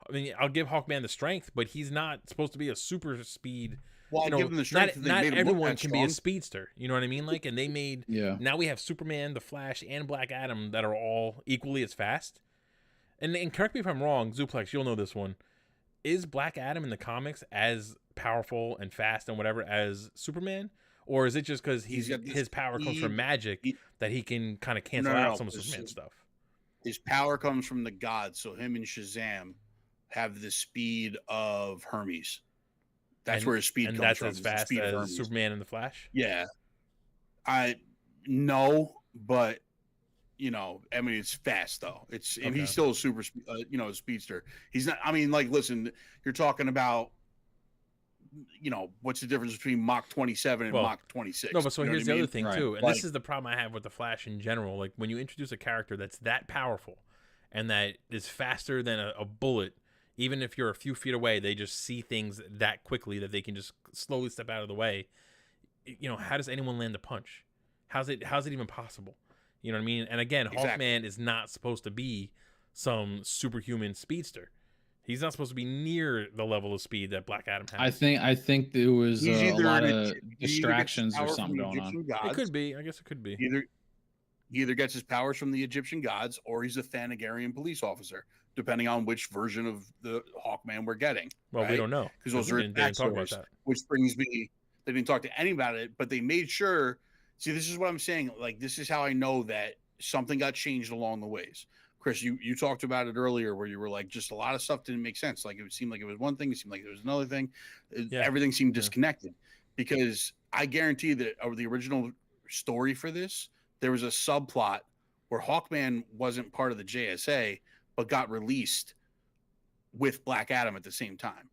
I mean, I'll give Hawkman the strength, but he's not supposed to be a super speed. Well, I'll give him the strength. Not everyone can be a speedster. You know what I mean? Like, and they made. Yeah. Now we have Superman, the Flash, and Black Adam that are all equally as fast. And correct me if I'm wrong, Zuplex, you'll know this one. Is Black Adam in the comics as powerful and fast and whatever as Superman? Or is it just because his power comes from magic that he can kind of cancel out some of Superman's stuff? His power comes from the gods, so him and Shazam have the speed of Hermes. That's where his speed comes from. And that's as fast as Superman and the Flash? Yeah. No, but I mean, it's fast though. And he's still a super, speedster. He's not. I mean, like, listen, you're talking about, what's the difference between Mach 27 and Mach 26? No, but so here's the other thing too, and this is the problem I have with the Flash in general. Like, when you introduce a character that's that powerful and that is faster than a bullet, even if you're a few feet away, they just see things that quickly that they can just slowly step out of the way. How does anyone land a punch? How's it even possible? You know what I mean? And again, exactly. Hawkman is not supposed to be some superhuman speedster. He's not supposed to be near the level of speed that Black Adam has. I think there was a lot of distractions or something going on. It could be. I guess it could be. He either gets his powers from the Egyptian gods or he's a Thanagarian police officer, depending on which version of the Hawkman we're getting. Well, we don't know. Because those are backstories, which brings me, they didn't talk to anybody about it, but they made sure. See, this is what I'm saying. Like, this is how I know that something got changed along the ways. Chris, you talked about it earlier where you were like, just a lot of stuff didn't make sense. Like, it seemed like it was one thing. It seemed like it was another thing. Everything seemed disconnected because I guarantee that over the original story for this, there was a subplot where Hawkman wasn't part of the JSA, but got released with Black Adam at the same time,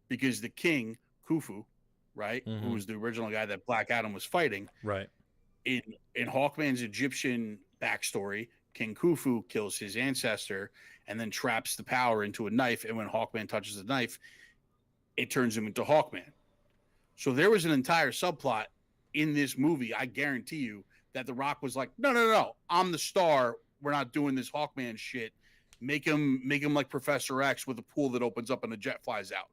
because the King Khufu, right, who was the original guy that Black Adam was fighting, right, in Hawkman's Egyptian backstory, King Khufu kills his ancestor and then traps the power into a knife, and when Hawkman touches the knife, it turns him into Hawkman. So there was an entire subplot in this movie, I guarantee you, that The Rock was like, no, I'm the star. We're not doing this Hawkman shit. Make him like Professor X with a pool that opens up and a jet flies out.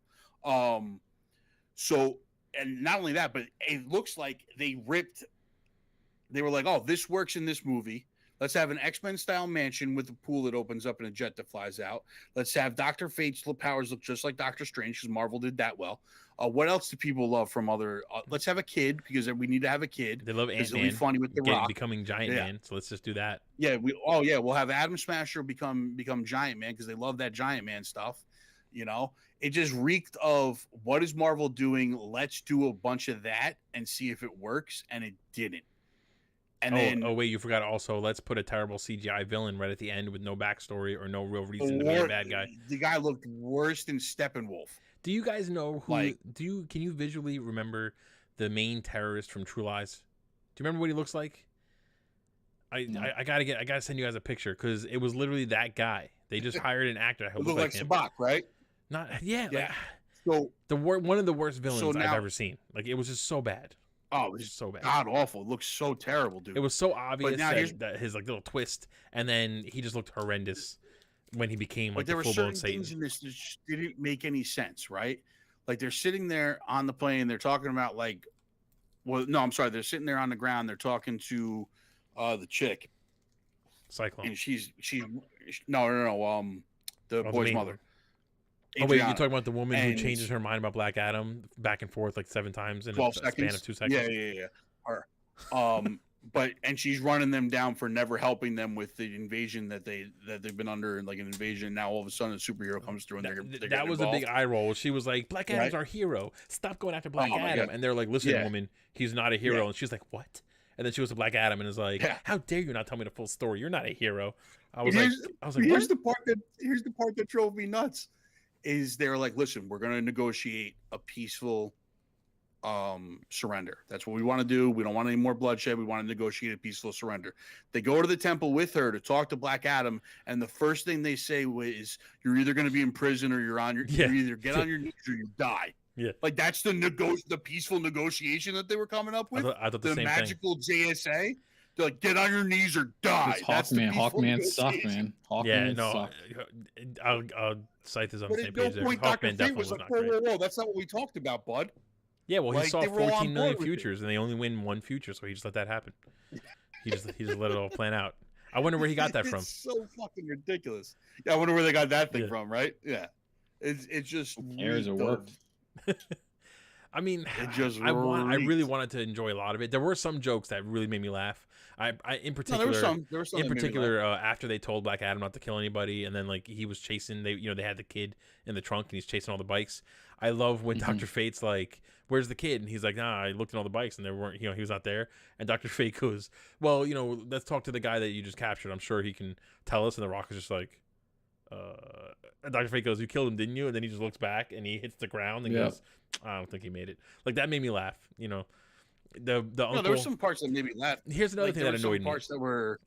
So, and not only that, but it looks like they were like, oh, this works in this movie. Let's have an X-Men style mansion with a pool that opens up and a jet that flies out. Let's have Dr. Fate's powers look just like Doctor Strange, because Marvel did that well. What else do people love from other? Let's have a kid, because we need to have a kid. They love Ant-Man. Funny with the Rock becoming Giant Man. So let's just do that. Yeah, we'll have Adam Smasher become Giant Man, because they love that Giant Man stuff. You know, it just reeked of, what is Marvel doing? Let's do a bunch of that and see if it works, and it didn't. And then, wait, you forgot also, let's put a terrible CGI villain right at the end with no backstory or no real reason to be a bad guy. The guy looked worse than Steppenwolf. Do you guys know who? Can you visually remember the main terrorist from True Lies? Do you remember what he looks like? I gotta send you guys a picture, because it was literally that guy. They just hired an actor who looked like him. Sabak, right? Yeah. Like, so one of the worst villains I've ever seen. Like, it was just so bad. Oh, it was just so bad. God awful. It looks so terrible, dude. It was so obvious that his like little twist, and then he just looked horrendous when he became like the full-blown Satan. There were certain things in this that just didn't make any sense, right? Like, they're sitting there on the plane, they're talking about they're sitting there on the ground, they're talking to the chick, Cyclone, and she's the boy's mother. Oh wait, you're talking about the woman who changes her mind about Black Adam back and forth like 7 times in a span of 2 seconds? Yeah. Her. And she's running them down for never helping them with the invasion that they've been under, like an invasion. Now all of a sudden a superhero comes through and they're that was involved. A big eye roll. She was like, Black Adam's our hero. Stop going after Black Adam. And they're like, listen, woman, he's not a hero. And she's like, what? And then she was to Black Adam and is like, how dare you not tell me the full story? You're not a hero. I was like, here's the part that drove me nuts. Is they're like, listen, we're going to negotiate a peaceful surrender. That's what we want to do. We don't want any more bloodshed. We want to negotiate a peaceful surrender. They go to the temple with her to talk to Black Adam, and the first thing they say is, you're either going to be in prison or you either get on your knees or you die. Yeah, like that's the peaceful negotiation that they were coming up with. I thought the same magical thing. JSA. They're like, get on your knees or die. Hawkman sucked, man. I'll cite this on the same page there. Hawkman definitely was not great. Whoa, that's not what we talked about, bud. Yeah, well, he saw 14 million futures, and they only win one future, so he just let that happen. He just let it all plan out. I wonder where he got that from. It's so fucking ridiculous. Yeah, I wonder where they got that thing from, right? Yeah. It's just airs of work. I mean, I really wanted to enjoy a lot of it. There were some jokes that really made me laugh. I in particular, there were some in particular after they told Black Adam not to kill anybody, and then like he was chasing, they had the kid in the trunk and he's chasing all the bikes. I love when Dr. Fate's like, "Where's the kid?" And he's like, "Nah, I looked at all the bikes and there weren't, he was not there." And Dr. Fate goes, "Well, let's talk to the guy that you just captured. I'm sure he can tell us." And the Rock is just like, and Dr. Fate goes, "You killed him, didn't you?" And then he just looks back and he hits the ground and goes, "I don't think he made it." Like, that made me laugh. The uncle. There were some parts that made me laugh. Here's another thing that annoyed me.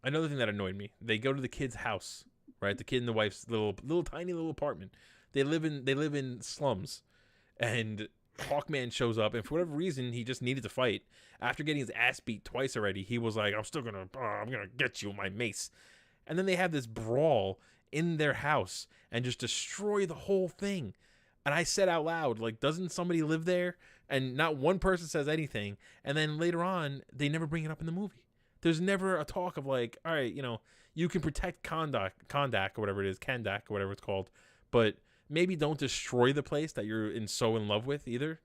Another thing that annoyed me. They go to the kid's house, right? The kid and the wife's little tiny little apartment. They live in slums, and Hawkman shows up, and for whatever reason, he just needed to fight. After getting his ass beat twice already, he was like, I'm gonna get you with my mace. And then they have this brawl in their house and just destroy the whole thing. And I said out loud, like, doesn't somebody live there? And not one person says anything. And then later on, they never bring it up in the movie. There's never a talk of like, all right, you can protect Kandak or whatever it is, Kandak or whatever it's called, but maybe don't destroy the place that you're so in love with either.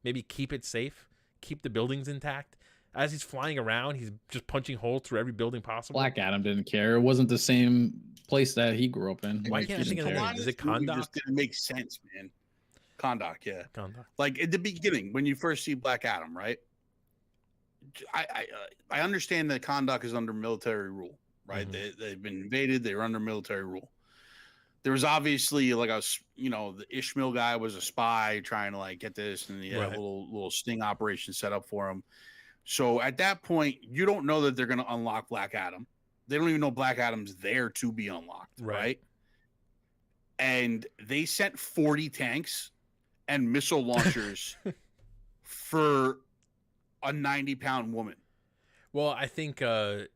Maybe keep it safe, keep the buildings intact. As he's flying around, he's just punching holes through every building possible. Black Adam didn't care. It wasn't the same place that he grew up in. Why can't I think of the name? Is it Kandak? Just didn't make sense, man. Kondak, yeah. Kondak. Like at the beginning when you first see Black Adam, right? I understand that Kondak is under military rule, right? They've been invaded. They were under military rule. There was obviously like the Ishmael guy was a spy trying to like get this, and he had a little sting operation set up for him. So at that point, you don't know that they're going to unlock Black Adam. They don't even know Black Adam's there to be unlocked, right? And they sent 40 tanks and missile launchers for a 90-pound woman. Well, I think the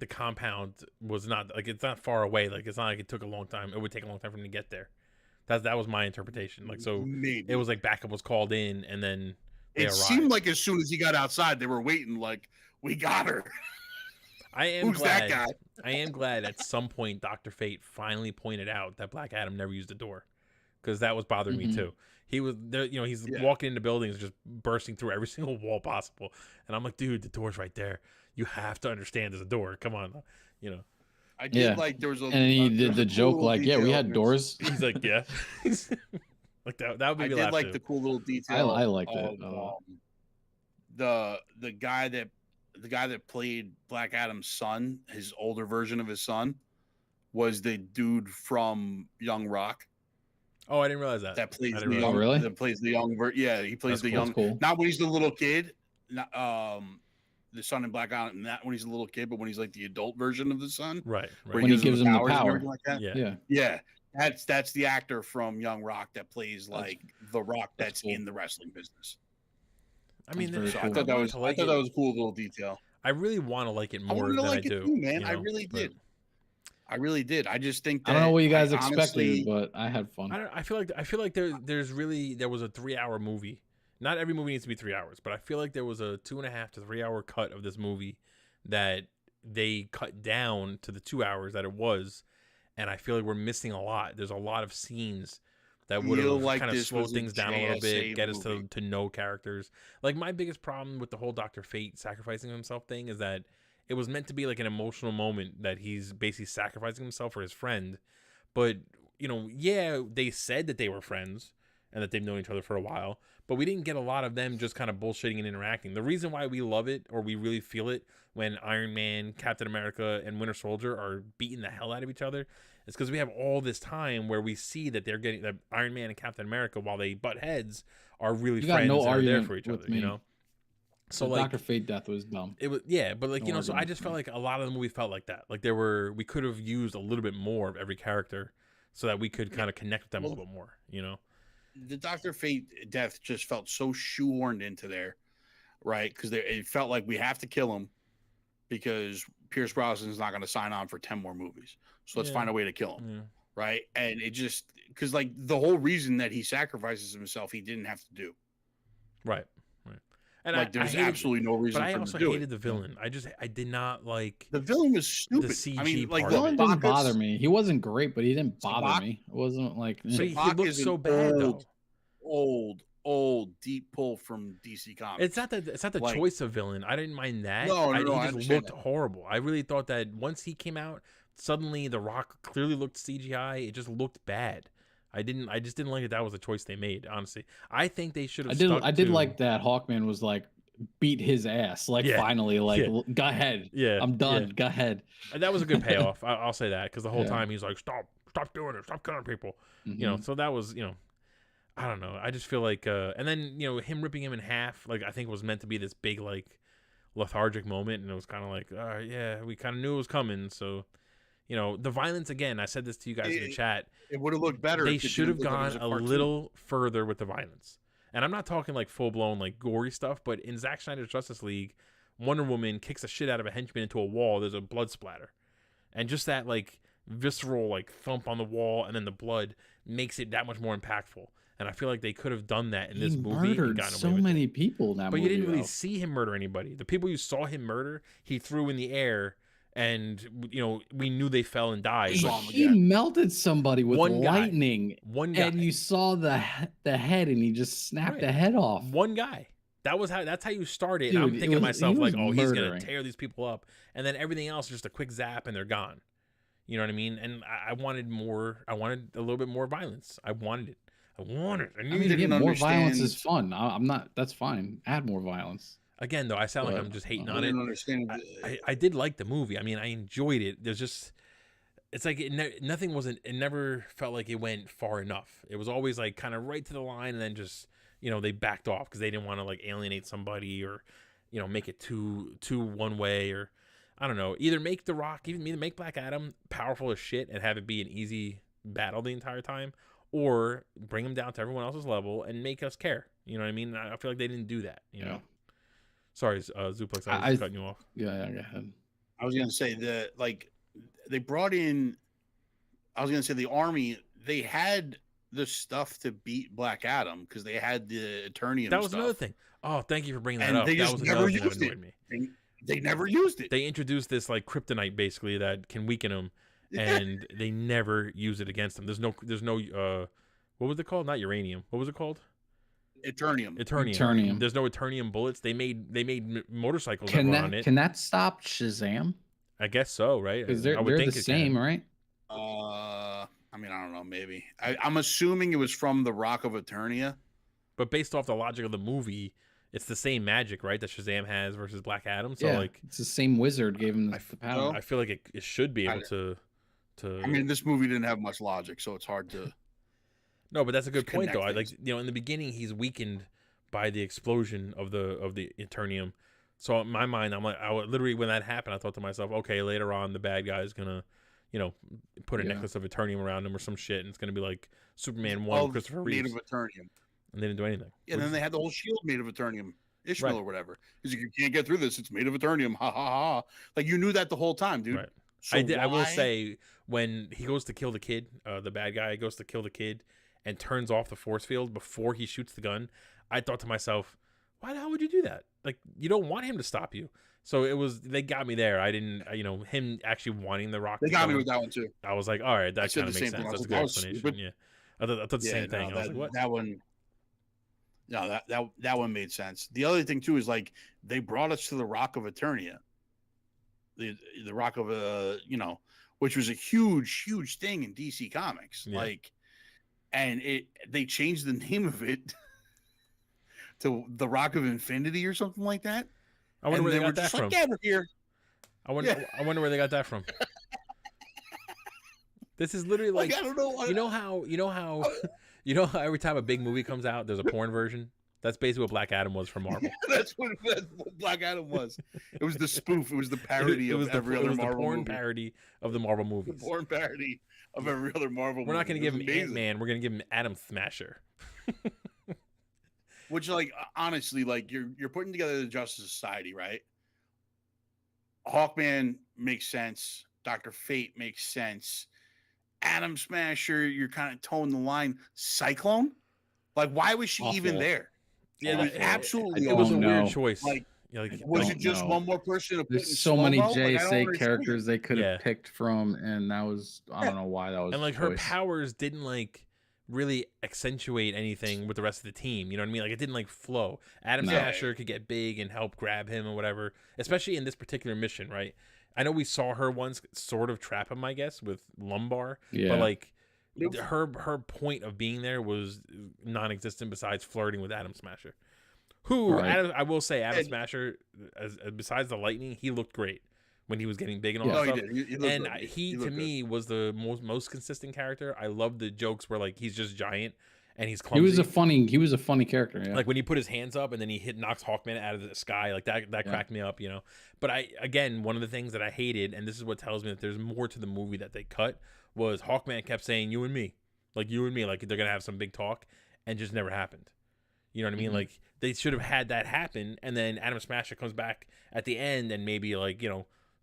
compound was not like, it's not far away. Like it's not like it took a long time. It would take a long time for them to get there. That was my interpretation. Like, so maybe it was like backup was called in, and then they arrived. Seemed like as soon as he got outside, they were waiting. Like, we got her. Who's that guy? I am glad at some point Dr. Fate finally pointed out that Black Adam never used a door, because that was bothering me too. He was there, he's walking into buildings, just bursting through every single wall possible, and I'm like, dude, the door's right there. You have to understand there's a door. Come on, I did like there was a, and he did the joke like, yeah, we had doors. He's like, yeah, like that would be. I did like the cool little detail. I liked it. The guy that played Black Adam's son, his older version of his son, was the dude from Young Rock. Oh, I didn't realize that. That plays the young. Really? That plays the young. Yeah, he plays the young. Cool. Not when he's the little kid. Not, the son in Black Adam, not when he's a little kid, but when he's like the adult version of the son. Right. When he gives him the power. Like that. Yeah. That's the actor from Young Rock that plays like the Rock that's cool. In the wrestling business. I mean, cool. I thought that was a cool little detail. I really want to like it more than I do. Too, man. I really did. I really did. I just think that I don't know what you guys expected, but I had fun. I feel like there was a 3-hour movie. Not every movie needs to be 3 hours, but I feel like there was a 2.5 to 3 hour cut of this movie that they cut down to the 2 hours that it was, and I feel like we're missing a lot. There's a lot of scenes that would have kind of slowed things down a little bit, get us to know characters. Like, my biggest problem with the whole Dr. Fate sacrificing himself thing is that it was meant to be like an emotional moment that he's basically sacrificing himself for his friend. But, they said that they were friends and that they've known each other for a while, but we didn't get a lot of them just kind of bullshitting and interacting. The reason why we love it, or we really feel it, when Iron Man, Captain America, and Winter Soldier are beating the hell out of each other, is because we have all this time where we see that they're getting that Iron Man and Captain America, while they butt heads, are really friends and are there for each other. So the Dr. Fate death was dumb. It was, but like so I just felt like a lot of the movie felt like that. Like we could have used a little bit more of every character, so that we could kind of connect with them a little bit more. The Dr. Fate death just felt so shoehorned into there, right? Because it felt like we have to kill him because Pierce Brosnan is not going to sign on for 10 more movies. So let's find a way to kill him, right? And it just because like the whole reason that he sacrifices himself, he didn't have to do. Right. And like there's absolutely no reason. But I also hated the villain. I did not like the villain was stupid. The CG I mean, like the villain didn't bother me. He wasn't great, but he didn't bother me. It wasn't like so he looked so bad though. Old deep pull from DC Comics. It's not the like, choice of villain. I didn't mind that. He just looked horrible. I really thought that once he came out, suddenly The Rock clearly looked CGI. It just looked bad. I just didn't like that was a choice they made, honestly. I think they should have I did like that Hawkman was like beat his ass, like finally, like go ahead. Yeah. I'm done. Go ahead. And that was a good payoff. I'll say that, because the whole time he's like, stop doing it, stop killing people. So that was, I don't know. I just feel like and then, him ripping him in half, like I think was meant to be this big like lethargic moment, and it was kind of like, we kind of knew it was coming, so the violence, again, I said this to you guys in the chat. It would have looked better. They should have gone a little further with the violence. And I'm not talking like full-blown, like gory stuff, but in Zack Snyder's Justice League, Wonder Woman kicks the shit out of a henchman into a wall. There's a blood splatter. And just that like visceral like thump on the wall and then the blood makes it that much more impactful. And I feel like they could have done that in this movie. He murdered so many people in that movie. But you didn't really see him murder anybody. The people you saw him murder, he threw in the air. And we knew they fell and died. He melted somebody with lightning. One guy, and you saw the head, and he just snapped the head off. One guy. That's how you started. Dude, I'm thinking to myself like, he's gonna tear these people up, and then everything else is just a quick zap, and they're gone. You know what I mean? And I wanted more. I wanted a little bit more violence. I wanted it. I want it. I I need mean, it. yeah, more violence is understand- fun. I'm not. That's fine. Add more violence. Again, though, I sound like But, I'm just hating I on it. didn't understand. I did like the movie. I mean, I enjoyed it. There's just it's like nothing wasn't. It never felt like it went far enough. It was always like kind of right to the line, and then just they backed off because they didn't want to like alienate somebody or make it too one way, or I don't know. Either make The Rock, either make Black Adam powerful as shit and have it be an easy battle the entire time, or bring him down to everyone else's level and make us care. You know what I mean? I feel like they didn't do that. You know. Sorry, Zuplex, I was cutting you off. Yeah, go ahead. I was gonna say that they brought in. I was gonna say the army. They had the stuff to beat Black Adam because they had the Eternium. That was stuff. another thing. Oh, thank you for bringing that And up. they That just was never another thing that used annoyed me. They never used it. They introduced this like kryptonite basically that can weaken him, and they never use it against him. There's no what was it called? Not uranium. What was it called? Eternium. Eternium. There's no Eternium bullets. They made motorcycles Can that that run on it. can that stop Shazam? I guess so, right? Because I they're would the think it same, can. right? I mean, I don't know. Maybe I'm assuming it was from the Rock of Eternia. But based off the logic of the movie, it's the same magic, right? That Shazam has versus Black Adam. So Yeah, like, it's the same wizard gave him the power. I feel like it should be able to. I mean, this movie didn't have much logic, so it's hard to. No, but that's a good Just point, though. I connect like in the beginning he's weakened by the explosion of the Eternium. So in my mind, I'm like, literally when that happened, I thought to myself, okay, later on the bad guy is gonna, put a necklace of Eternium around him or some shit, and it's gonna be like Superman 1, Christopher made Reeves, of Eternium. and they didn't do anything. Yeah, and then they had the whole shield made of Eternium. Ishmael Right. or whatever. He's like, you can't get through this. It's made of Eternium. Ha ha ha. Like you knew that the whole time, dude. Right. So I will why- say when he goes to kill the kid, the bad guy goes to kill the kid and turns off the force field before he shoots the gun, I thought to myself, why the hell would you do that? Like, you don't want him to stop you. So they got me there. I didn't, him actually wanting the Rock. They to got kill me him, with that one too. I was like, all right, I that said kind of the makes same thing. sense. I was That's a like, good that was explanation. stupid. Yeah. I thought the same thing. I was like, what? That one. No, that one made sense. The other thing too is like they brought us to the Rock of Eternia. The Rock of which was a huge thing in DC Comics. Yeah. Like, and they changed the name of it to the Rock of Infinity or something like that. I wonder where they we're got that just from. like, yeah, we're here. I wonder where they got that from. This is literally like, I don't know. you know how every time a big movie comes out, there's a porn version. That's basically what Black Adam was for Marvel. That's what Black Adam was. It was the spoof. It was the parody it was of every other the Marvel porn movie. parody of the Marvel The movies. porn parody of every other Marvel We're not going to movie. give him Ant-Man. We're going to give him Atom Smasher. Which, like, honestly, like you're putting together the Justice Society, right? Hawkman makes sense. Dr. Fate makes sense. Atom Smasher, you're kind of towing the line. Cyclone, like, why was she even there? Yeah, It was absolutely it was a awful. weird No. choice. Like, Like, was don't it just know. one more person to put in There's so many slow-mo? Like, I don't JSA understand. characters they could have Yeah. picked from, and that was I don't know why that was. and like a her choice. powers didn't like really accentuate anything with the rest of the team. You know what I mean? Like it didn't like flow. Atom No. Smasher could get big and help grab him or whatever, especially in this particular mission, right? I know we saw her once sort of trap him, I guess, with Lumbar, Yeah. but like Nope. her point of being there was non-existent besides flirting with Atom Smasher. Who Right. I will say, Atom And- Smasher, as besides the lightning, he looked great when he was getting big and all Yeah. that No, he stuff. did. He looked And good. he to looked good. me was the most consistent character. I love the jokes where like he's just giant and he's he clumsy. was a funny character. Yeah. Like when he put his hands up and then he knocks Hawkman out of the sky, like that cracked me up, But one of the things that I hated, and this is what tells me that there's more to the movie that they cut, was Hawkman kept saying you and me, like they're gonna have some big talk, and just never happened. You know what I mean? Mhm. Like they should have had that happen, and then Atom Smasher comes back at the end and maybe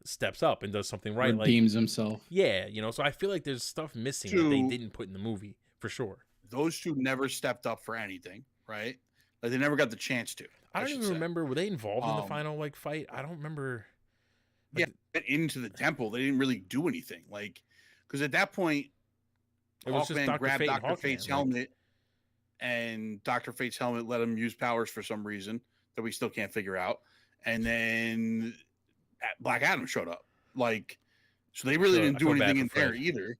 steps up and does something right. Like redeems himself. yeah, so I feel like there's stuff missing that they Two- didn't put in the movie for sure. Those two never stepped up for anything, right? Like they never got the chance to. I don't should even say. remember, were they involved in the Um, final fight? I don't remember. Yeah, into the temple, they didn't really do anything. Like, because at that point, It was just Hawkman Dr. grabbed Fate and Dr. Hawkman, Fate's like- helmet, and Dr. Fate's helmet let him use powers for some reason that we still can't figure out. And then Black Adam showed up. Like, so they really So didn't I do feel bad anything for in there Fred. either.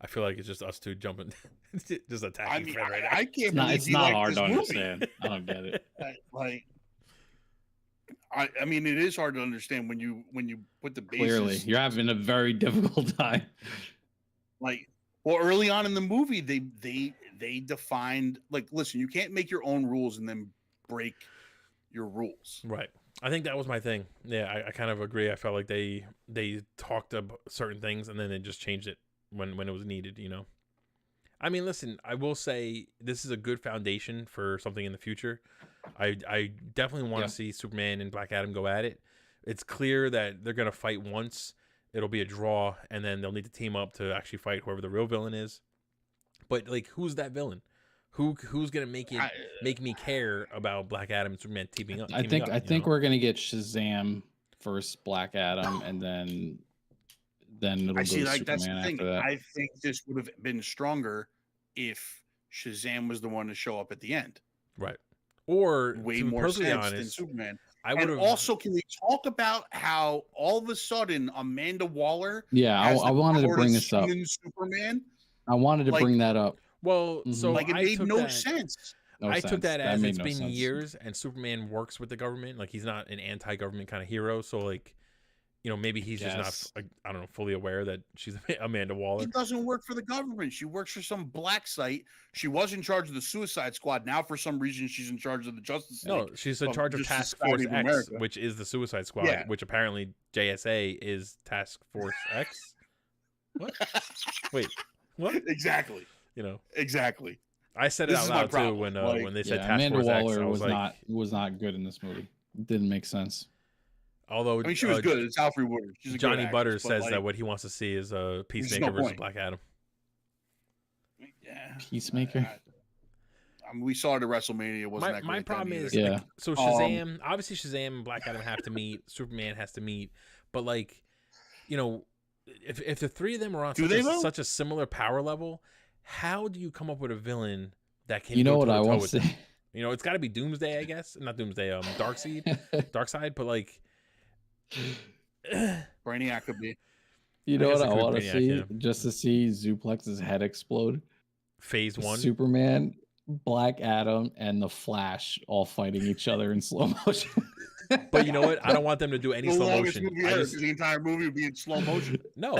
I feel like it's just us two jumping, just attacking I mean, Fred right now. I can't believe It's you not like hard this to movie. understand. I don't get it. Like, I mean, it is hard to understand when you put the basis. Clearly, you're having a very difficult time. Like, well, early on in the movie, they defined, like, listen, you can't make your own rules and then break your rules. Right. I think that was my thing. Yeah, I kind of agree. I felt like they talked about certain things and then they just changed it when it was needed, you know. I mean, listen, I will say this is a good foundation for something in the future. I definitely want to see Superman and Black Adam go at it. It's clear that they're going to fight once. It'll be a draw, and then they'll need to team up to actually fight whoever the real villain is. But, like, who's that villain? Who's going to make me care about Black Adam and Superman teaming up? I think we're going to get Shazam first, Black Adam, and then it'll go to like, Superman that's the thing. after that. I think this would have been stronger if Shazam was the one to show up at the end. Right. Or, way to be more perfectly sense honest, than Superman. I would have also, can we talk about how all of a sudden Amanda Waller? Yeah, I wanted to bring this up. Superman. I wanted to bring that up. Well, so like, it I made took no that, sense. I took that as it's no been sense. years, and Superman works with the government. Like, he's not an anti-government kind of hero. So, like, you know, maybe he's just not, like, I don't know, fully aware that she's Amanda Waller. She doesn't work for the government. She works for some black site. She was in charge of the Suicide Squad. Now, for some reason, she's in charge of the Justice League. No, she's in charge of Task Force X, which is the Suicide Squad, which apparently JSA is Task Force X. What? Wait, what? Exactly. You know, exactly. I said it out loud too when they said Task Amanda Force Waller X. was not good in this movie. It didn't make sense. Although, I mean, she was good. It's Alfred Woodard. She's a Johnny good Butters actress, says that what he wants to see is a Peacemaker no versus point. Black Adam. Yeah, Peacemaker. I mean, we saw it at WrestleMania. It wasn't that great. My problem is, yeah. like, so Shazam, obviously Shazam and Black Adam have to meet. Superman has to meet, but, like, you know, if the three of them are on such a similar power level, how do you come up with a villain that can? You know what I want want to say? You know, it's got to be Doomsday, I guess. Not Doomsday, Darkseid, but, like, Brainiac could be. You know what I want to see? Just to see Zuplex's head explode. Phase 1. Superman, Black Adam, and the Flash all fighting each other in slow motion. But you know what? I don't want them to do any slow motion. The entire movie would be in slow motion. No,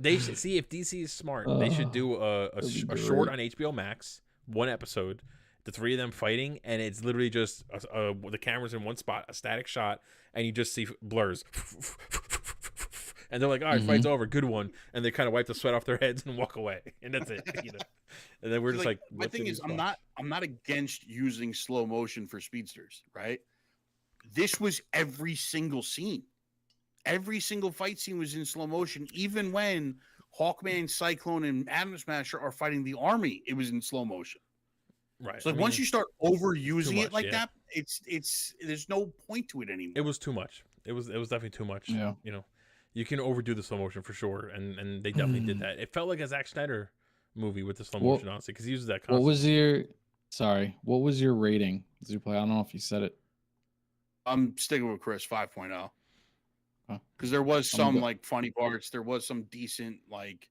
they should see if DC is smart. They should do a short on HBO Max, one episode, the three of them fighting, and it's literally just the camera's in one spot, a static shot, and you just see blurs. And they're like, all right, fight's over, good one. And they kind of wipe the sweat off their heads and walk away. And that's it. You know? And then we're just like my thing is, I'm not against using slow motion for speedsters, right? This was every single scene. Every single fight scene was in slow motion. Even when Hawkman, Cyclone, and Atom Smasher are fighting the army, it was in slow motion. Right. So once you start overusing it like that, it's there's no point to it anymore. It was too much. It was definitely too much. Yeah. You know, you can overdo the slow motion for sure, and they definitely did that. It felt like a Zack Snyder movie with the slow motion, honestly, because he uses that constantly. What was your rating, Zupla? I don't know if you said it. I'm sticking with Chris 5.0. Because there was some like funny parts. There was some decent, like,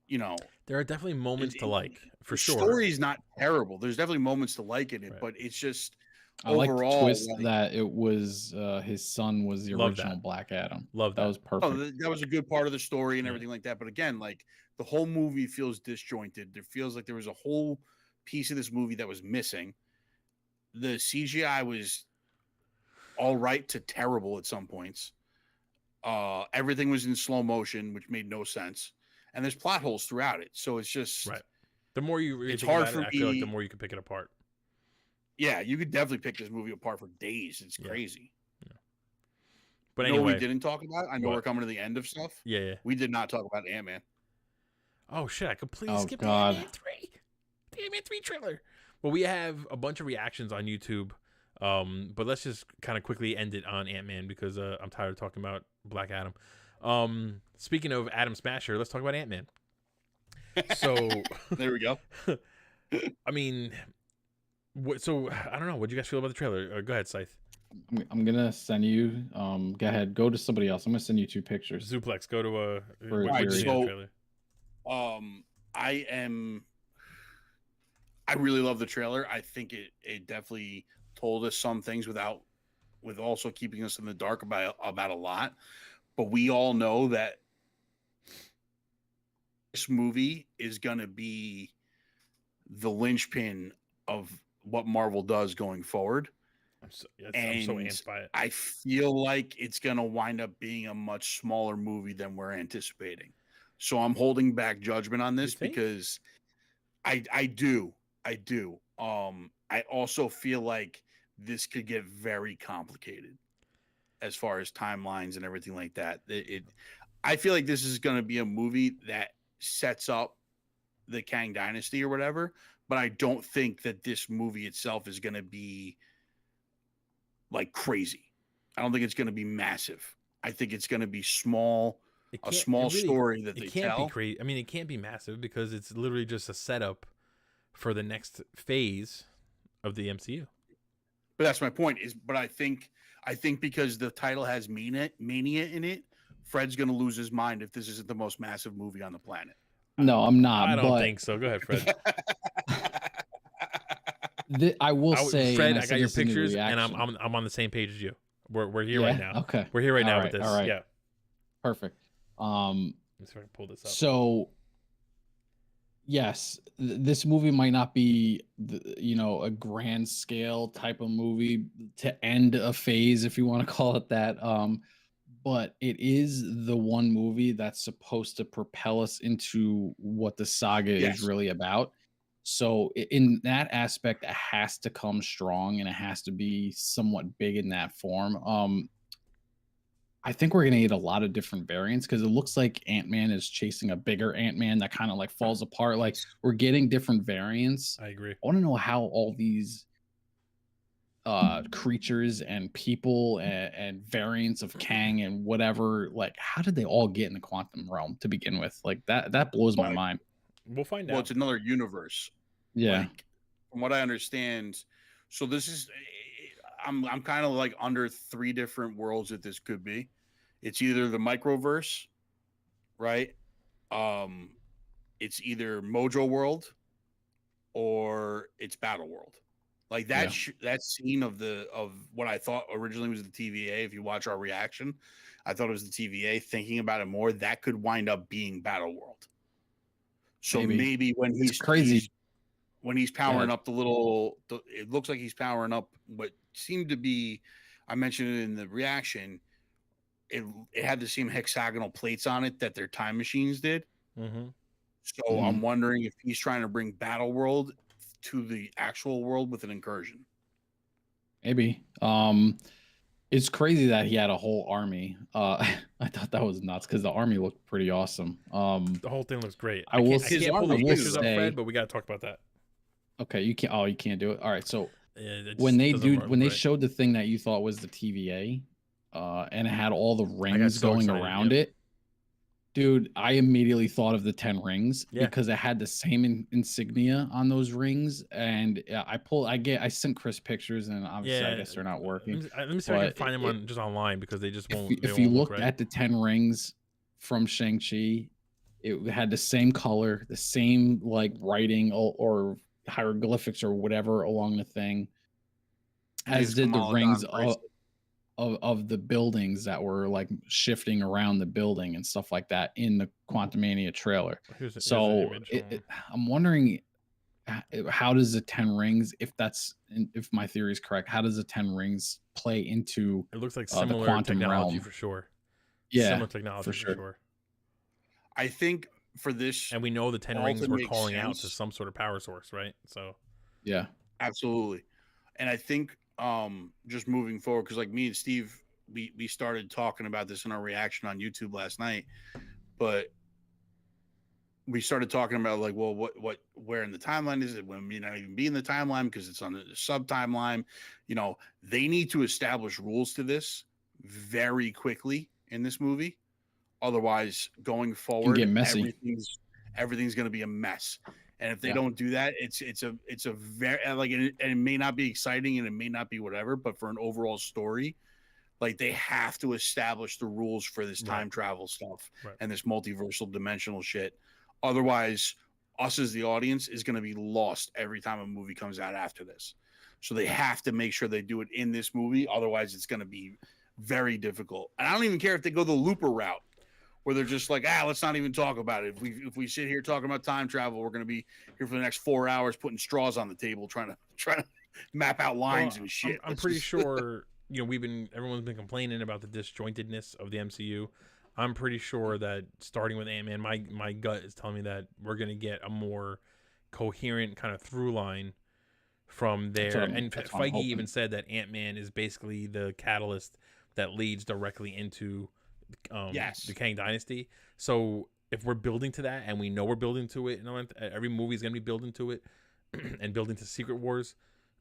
you know. There are definitely moments to like, for sure. The story's not terrible. There's definitely moments to like in it, but it's just I overall like the twist that it was his son was the original Black Adam. Love that. That was perfect. Oh, that was a good part of the story and everything like that. But again, like, the whole movie feels disjointed. There feels like there was a whole piece of this movie that was missing. The CGI was all right to terrible at some points. Everything was in slow motion, which made no sense. And there's plot holes throughout it. So it's just right. The more you really it's think hard about for it, I feel like the more you can pick it apart. Yeah, you could definitely pick this movie apart for days. It's crazy. Yeah. But you anyway, know what we didn't talk about? I know we're coming to the end of stuff. Yeah. We did not talk about Ant-Man. Oh shit! I completely skipped the Ant-Man 3. The Ant-Man 3 trailer. Well, we have a bunch of reactions on YouTube. But let's just kind of quickly end it on Ant-Man because I'm tired of talking about Black Adam. Speaking of Atom Smasher, let's talk about Ant-Man. So there we go. I mean, so I don't know. What do you guys feel about the trailer? Go ahead, Scythe. I'm gonna send you. Go ahead. Go to somebody else. I'm gonna send you two pictures. Zuplex, go to trailer. I really love the trailer. I think it definitely told us some things with also keeping us in the dark about a lot. But we all know that this movie is going to be the linchpin of what Marvel does going forward. I'm so amped by it. I feel like it's going to wind up being a much smaller movie than we're anticipating. So I'm holding back judgment on this because I do. I also feel like this could get very complicated as far as timelines and everything like that. I feel like this is going to be a movie that sets up the Kang Dynasty or whatever, but I don't think that this movie itself is going to be like crazy. I don't think it's going to be massive. I think it's going to be small, a small story that they tell. It can't be crazy. I mean, it can't be massive because it's literally just a setup for the next phase of the MCU. But that's my point. But I think because the title has Mania in it, Fred's going to lose his mind if this isn't the most massive movie on the planet. No, I'm not. I don't think so. Go ahead, Fred. I will say, Fred, I got your pictures, and I'm on the same page as you. We're here right now. Okay, we're here right now with this. All right. Yeah, perfect. Let's try to pull this up. So, yes, this movie might not be, a grand scale type of movie to end a phase, if you want to call it that. But it is the one movie that's supposed to propel us into what the saga is really about. So in that aspect, it has to come strong and it has to be somewhat big in that form. I think we're going to get a lot of different variants because it looks like Ant-Man is chasing a bigger Ant-Man that kind of like falls apart. Like we're getting different variants. I agree. I want to know how all these creatures and people and variants of Kang and whatever, like how did they all get in the quantum realm to begin with? Like that blows my mind. We'll find out. Well, it's another universe. Yeah. Like, from what I understand, so this is I'm kind of like under 3 different worlds that this could be. It's either the microverse, right? It's either Mojo World or it's Battle World. Like that that scene of what I thought originally was the TVA. If you watch our reaction, I thought it was the TVA. Thinking about it more, that could wind up being Battle World. So maybe when he's crazy, when he's powering up it looks like he's powering up what seemed to be, I mentioned it in the reaction, it had the same hexagonal plates on it that their time machines did. Mm-hmm. So I'm wondering if he's trying to bring Battle World to the actual world with an incursion. Maybe. It's crazy that he had a whole army. I thought that was nuts because the army looked pretty awesome. The whole thing looks great. I can't pull the pictures up, Fred, but we got to talk about that. Okay, you can't. Oh, you can't do it. All right. So when they showed the thing that you thought was the TVA, and it had all the rings going around it, dude, I immediately thought of the 10 rings because it had the same insignia on those rings. And I sent Chris pictures, and obviously I guess they're not working. Let me see if I can find them just online because they just won't. If you looked at the 10 rings from Shang-Chi, it had the same color, the same like writing or hieroglyphics or whatever along the thing, as did the rings of the buildings that were like shifting around the building and stuff like that in the Quantumania trailer. I'm wondering, how does the 10 rings, if my theory is correct, how does the 10 rings play into it looks like similar the quantum technology realm? For sure. Yeah, similar technology for sure. I think for this, and we know the 10 rings were calling out to some sort of power source, right? So yeah, absolutely. And I think just moving forward, because like me and Steve, we started talking about this in our reaction on YouTube last night, but we started talking about like, well, where in the timeline is it? When may not even be in the timeline because it's on the sub timeline. They need to establish rules to this very quickly in this movie. Otherwise, going forward, everything's going to be a mess. And if they don't do that, it's a very like, and it may not be exciting and it may not be whatever, but for an overall story, like they have to establish the rules for this time travel stuff and this multiversal dimensional shit. Otherwise, us as the audience is going to be lost every time a movie comes out after this. So they have to make sure they do it in this movie. Otherwise, it's going to be very difficult. And I don't even care if they go the Looper route, where they're just like, let's not even talk about it. If we sit here talking about time travel, we're going to be here for the next 4 hours putting straws on the table trying to map out lines and shit. I'm pretty sure everyone's been complaining about the disjointedness of the MCU. I'm pretty sure that starting with Ant-Man, my gut is telling me that we're going to get a more coherent kind of through line from there. And Feige even said that Ant-Man is basically the catalyst that leads directly into the Kang Dynasty. So if we're building to that, and we know we're building to it, every movie is going to be building to it and building to Secret Wars,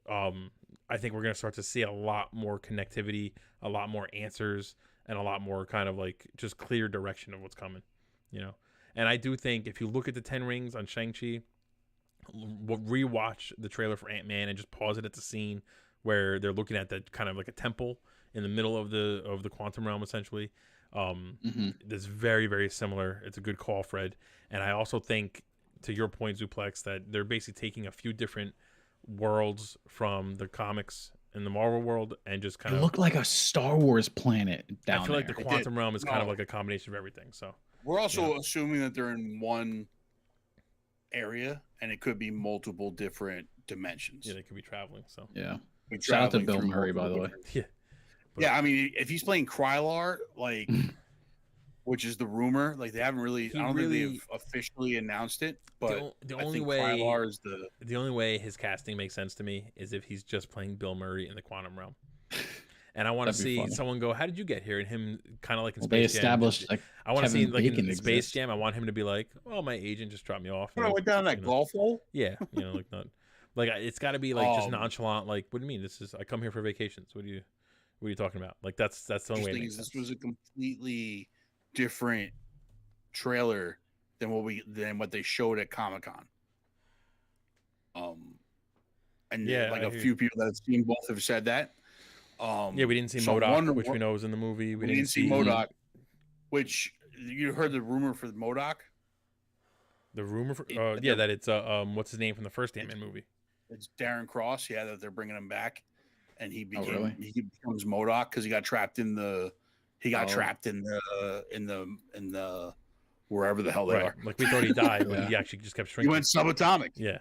I think we're going to start to see a lot more connectivity, a lot more answers, and a lot more kind of like just clear direction of what's coming, And I do think if you look at the 10 rings on Shang-Chi, rewatch the trailer for Ant-Man and just pause it at the scene where they're looking at that kind of like a temple in the middle of the quantum realm, essentially. That's very, very similar. It's a good call, Fred. And I also think, to your point, Zuplex, that they're basically taking a few different worlds from the comics in the Marvel world and just kind of look like a Star Wars planet down there. I feel like the quantum realm is kind of like a combination of everything. So we're also assuming that they're in one area, and it could be multiple different dimensions. Yeah, they could be traveling. So shout out to Bill Murray, by the way. Yeah, I mean, if he's playing Krylar, like, which is the rumor, like they haven't really, I don't think they've officially announced it, but the only way Krylar is the only way his casting makes sense to me is if he's just playing Bill Murray in the quantum realm. And I want to see someone go, "How did you get here?" And him kind of like in Space Jam. They established like I want to see like in Space Jam. I want him to be like, "Oh, my agent just dropped me off." I went down that golf hole. Yeah, like not like it's got to be like just nonchalant. Like, what do you mean? I come here for vacations. What are you talking about? Like that's the only way. This was a completely different trailer than what they showed at Comic-Con. And a few people that have seen both have said that. We didn't see MODOK, which we know is in the movie. We didn't see MODOK, which you heard the rumor for MODOK. The rumor for that it's what's his name from the first Ant-Man movie? It's Darren Cross. Yeah, that they're bringing him back, and he becomes MODOK because he got trapped in the wherever the hell they are. Like we thought he died, but he actually just kept shrinking. He went subatomic. Yeah.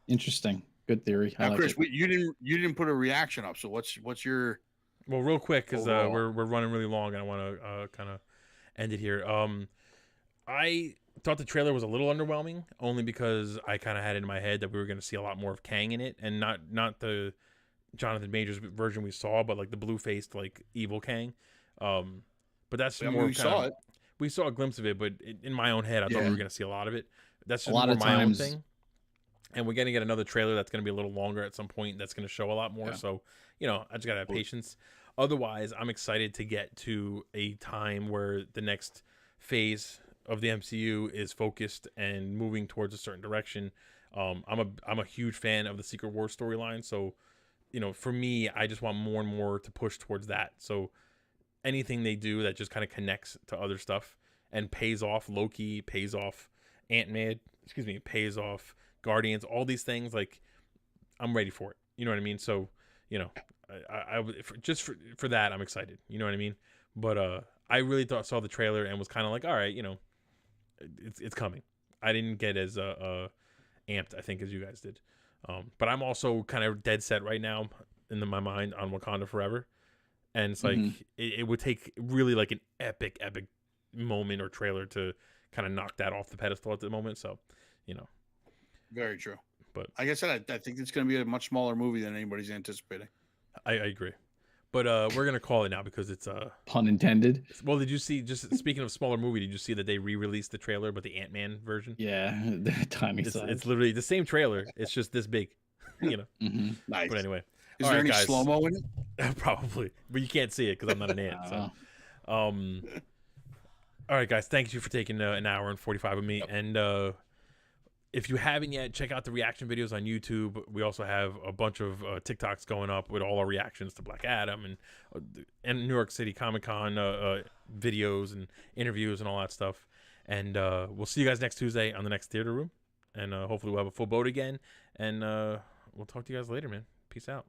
Interesting. Good theory. Now, Chris, you didn't put a reaction up. So what's your? Well, real quick, because we're running really long, and I want to kind of end it here. I thought the trailer was a little underwhelming, only because I kind of had it in my head that we were going to see a lot more of Kang in it, and not the Jonathan Majors version we saw, but like the blue-faced like evil Kang. But that's more. We saw a glimpse of it, but in my own head, I thought we were going to see a lot of it. That's just more my own thing. And we're going to get another trailer that's going to be a little longer at some point. That's going to show a lot more. Yeah. So, I just got to have patience. Otherwise, I'm excited to get to a time where the next phase of the MCU is focused and moving towards a certain direction. I'm a huge fan of the Secret Wars storyline. So, for me, I just want more and more to push towards that. So anything they do that just kind of connects to other stuff and pays off Loki, pays off Ant-Man, pays off Guardians, all these things, like I'm ready for it. You know what I mean? So, I for that, I'm excited. You know what I mean? But I really saw the trailer and was kind of like, all right, it's coming. I didn't get as amped, I think, as you guys did. But I'm also kind of dead set right now in my mind on Wakanda Forever. And it's like, it would take really like an epic moment or trailer to kind of knock that off the pedestal at the moment. So, Very true. But like I said, I think it's going to be a much smaller movie than anybody's anticipating. I agree. But we're going to call it now because it's pun intended. Well, did you see, just speaking of smaller movie, did you see that they re-released the trailer, but the Ant-Man version? Yeah, the tiny size. It's literally the same trailer. It's just this big, Nice. But anyway. Is there any slow-mo in it? Probably. But you can't see it because I'm not an ant. So. All right, guys. Thank you for taking an hour and 45 with me. Yep. And if you haven't yet, check out the reaction videos on YouTube. We also have a bunch of TikToks going up with all our reactions to Black Adam and New York City Comic-Con videos and interviews and all that stuff. And we'll see you guys next Tuesday on the next theater room. And hopefully we'll have a full boat again. And we'll talk to you guys later, man. Peace out.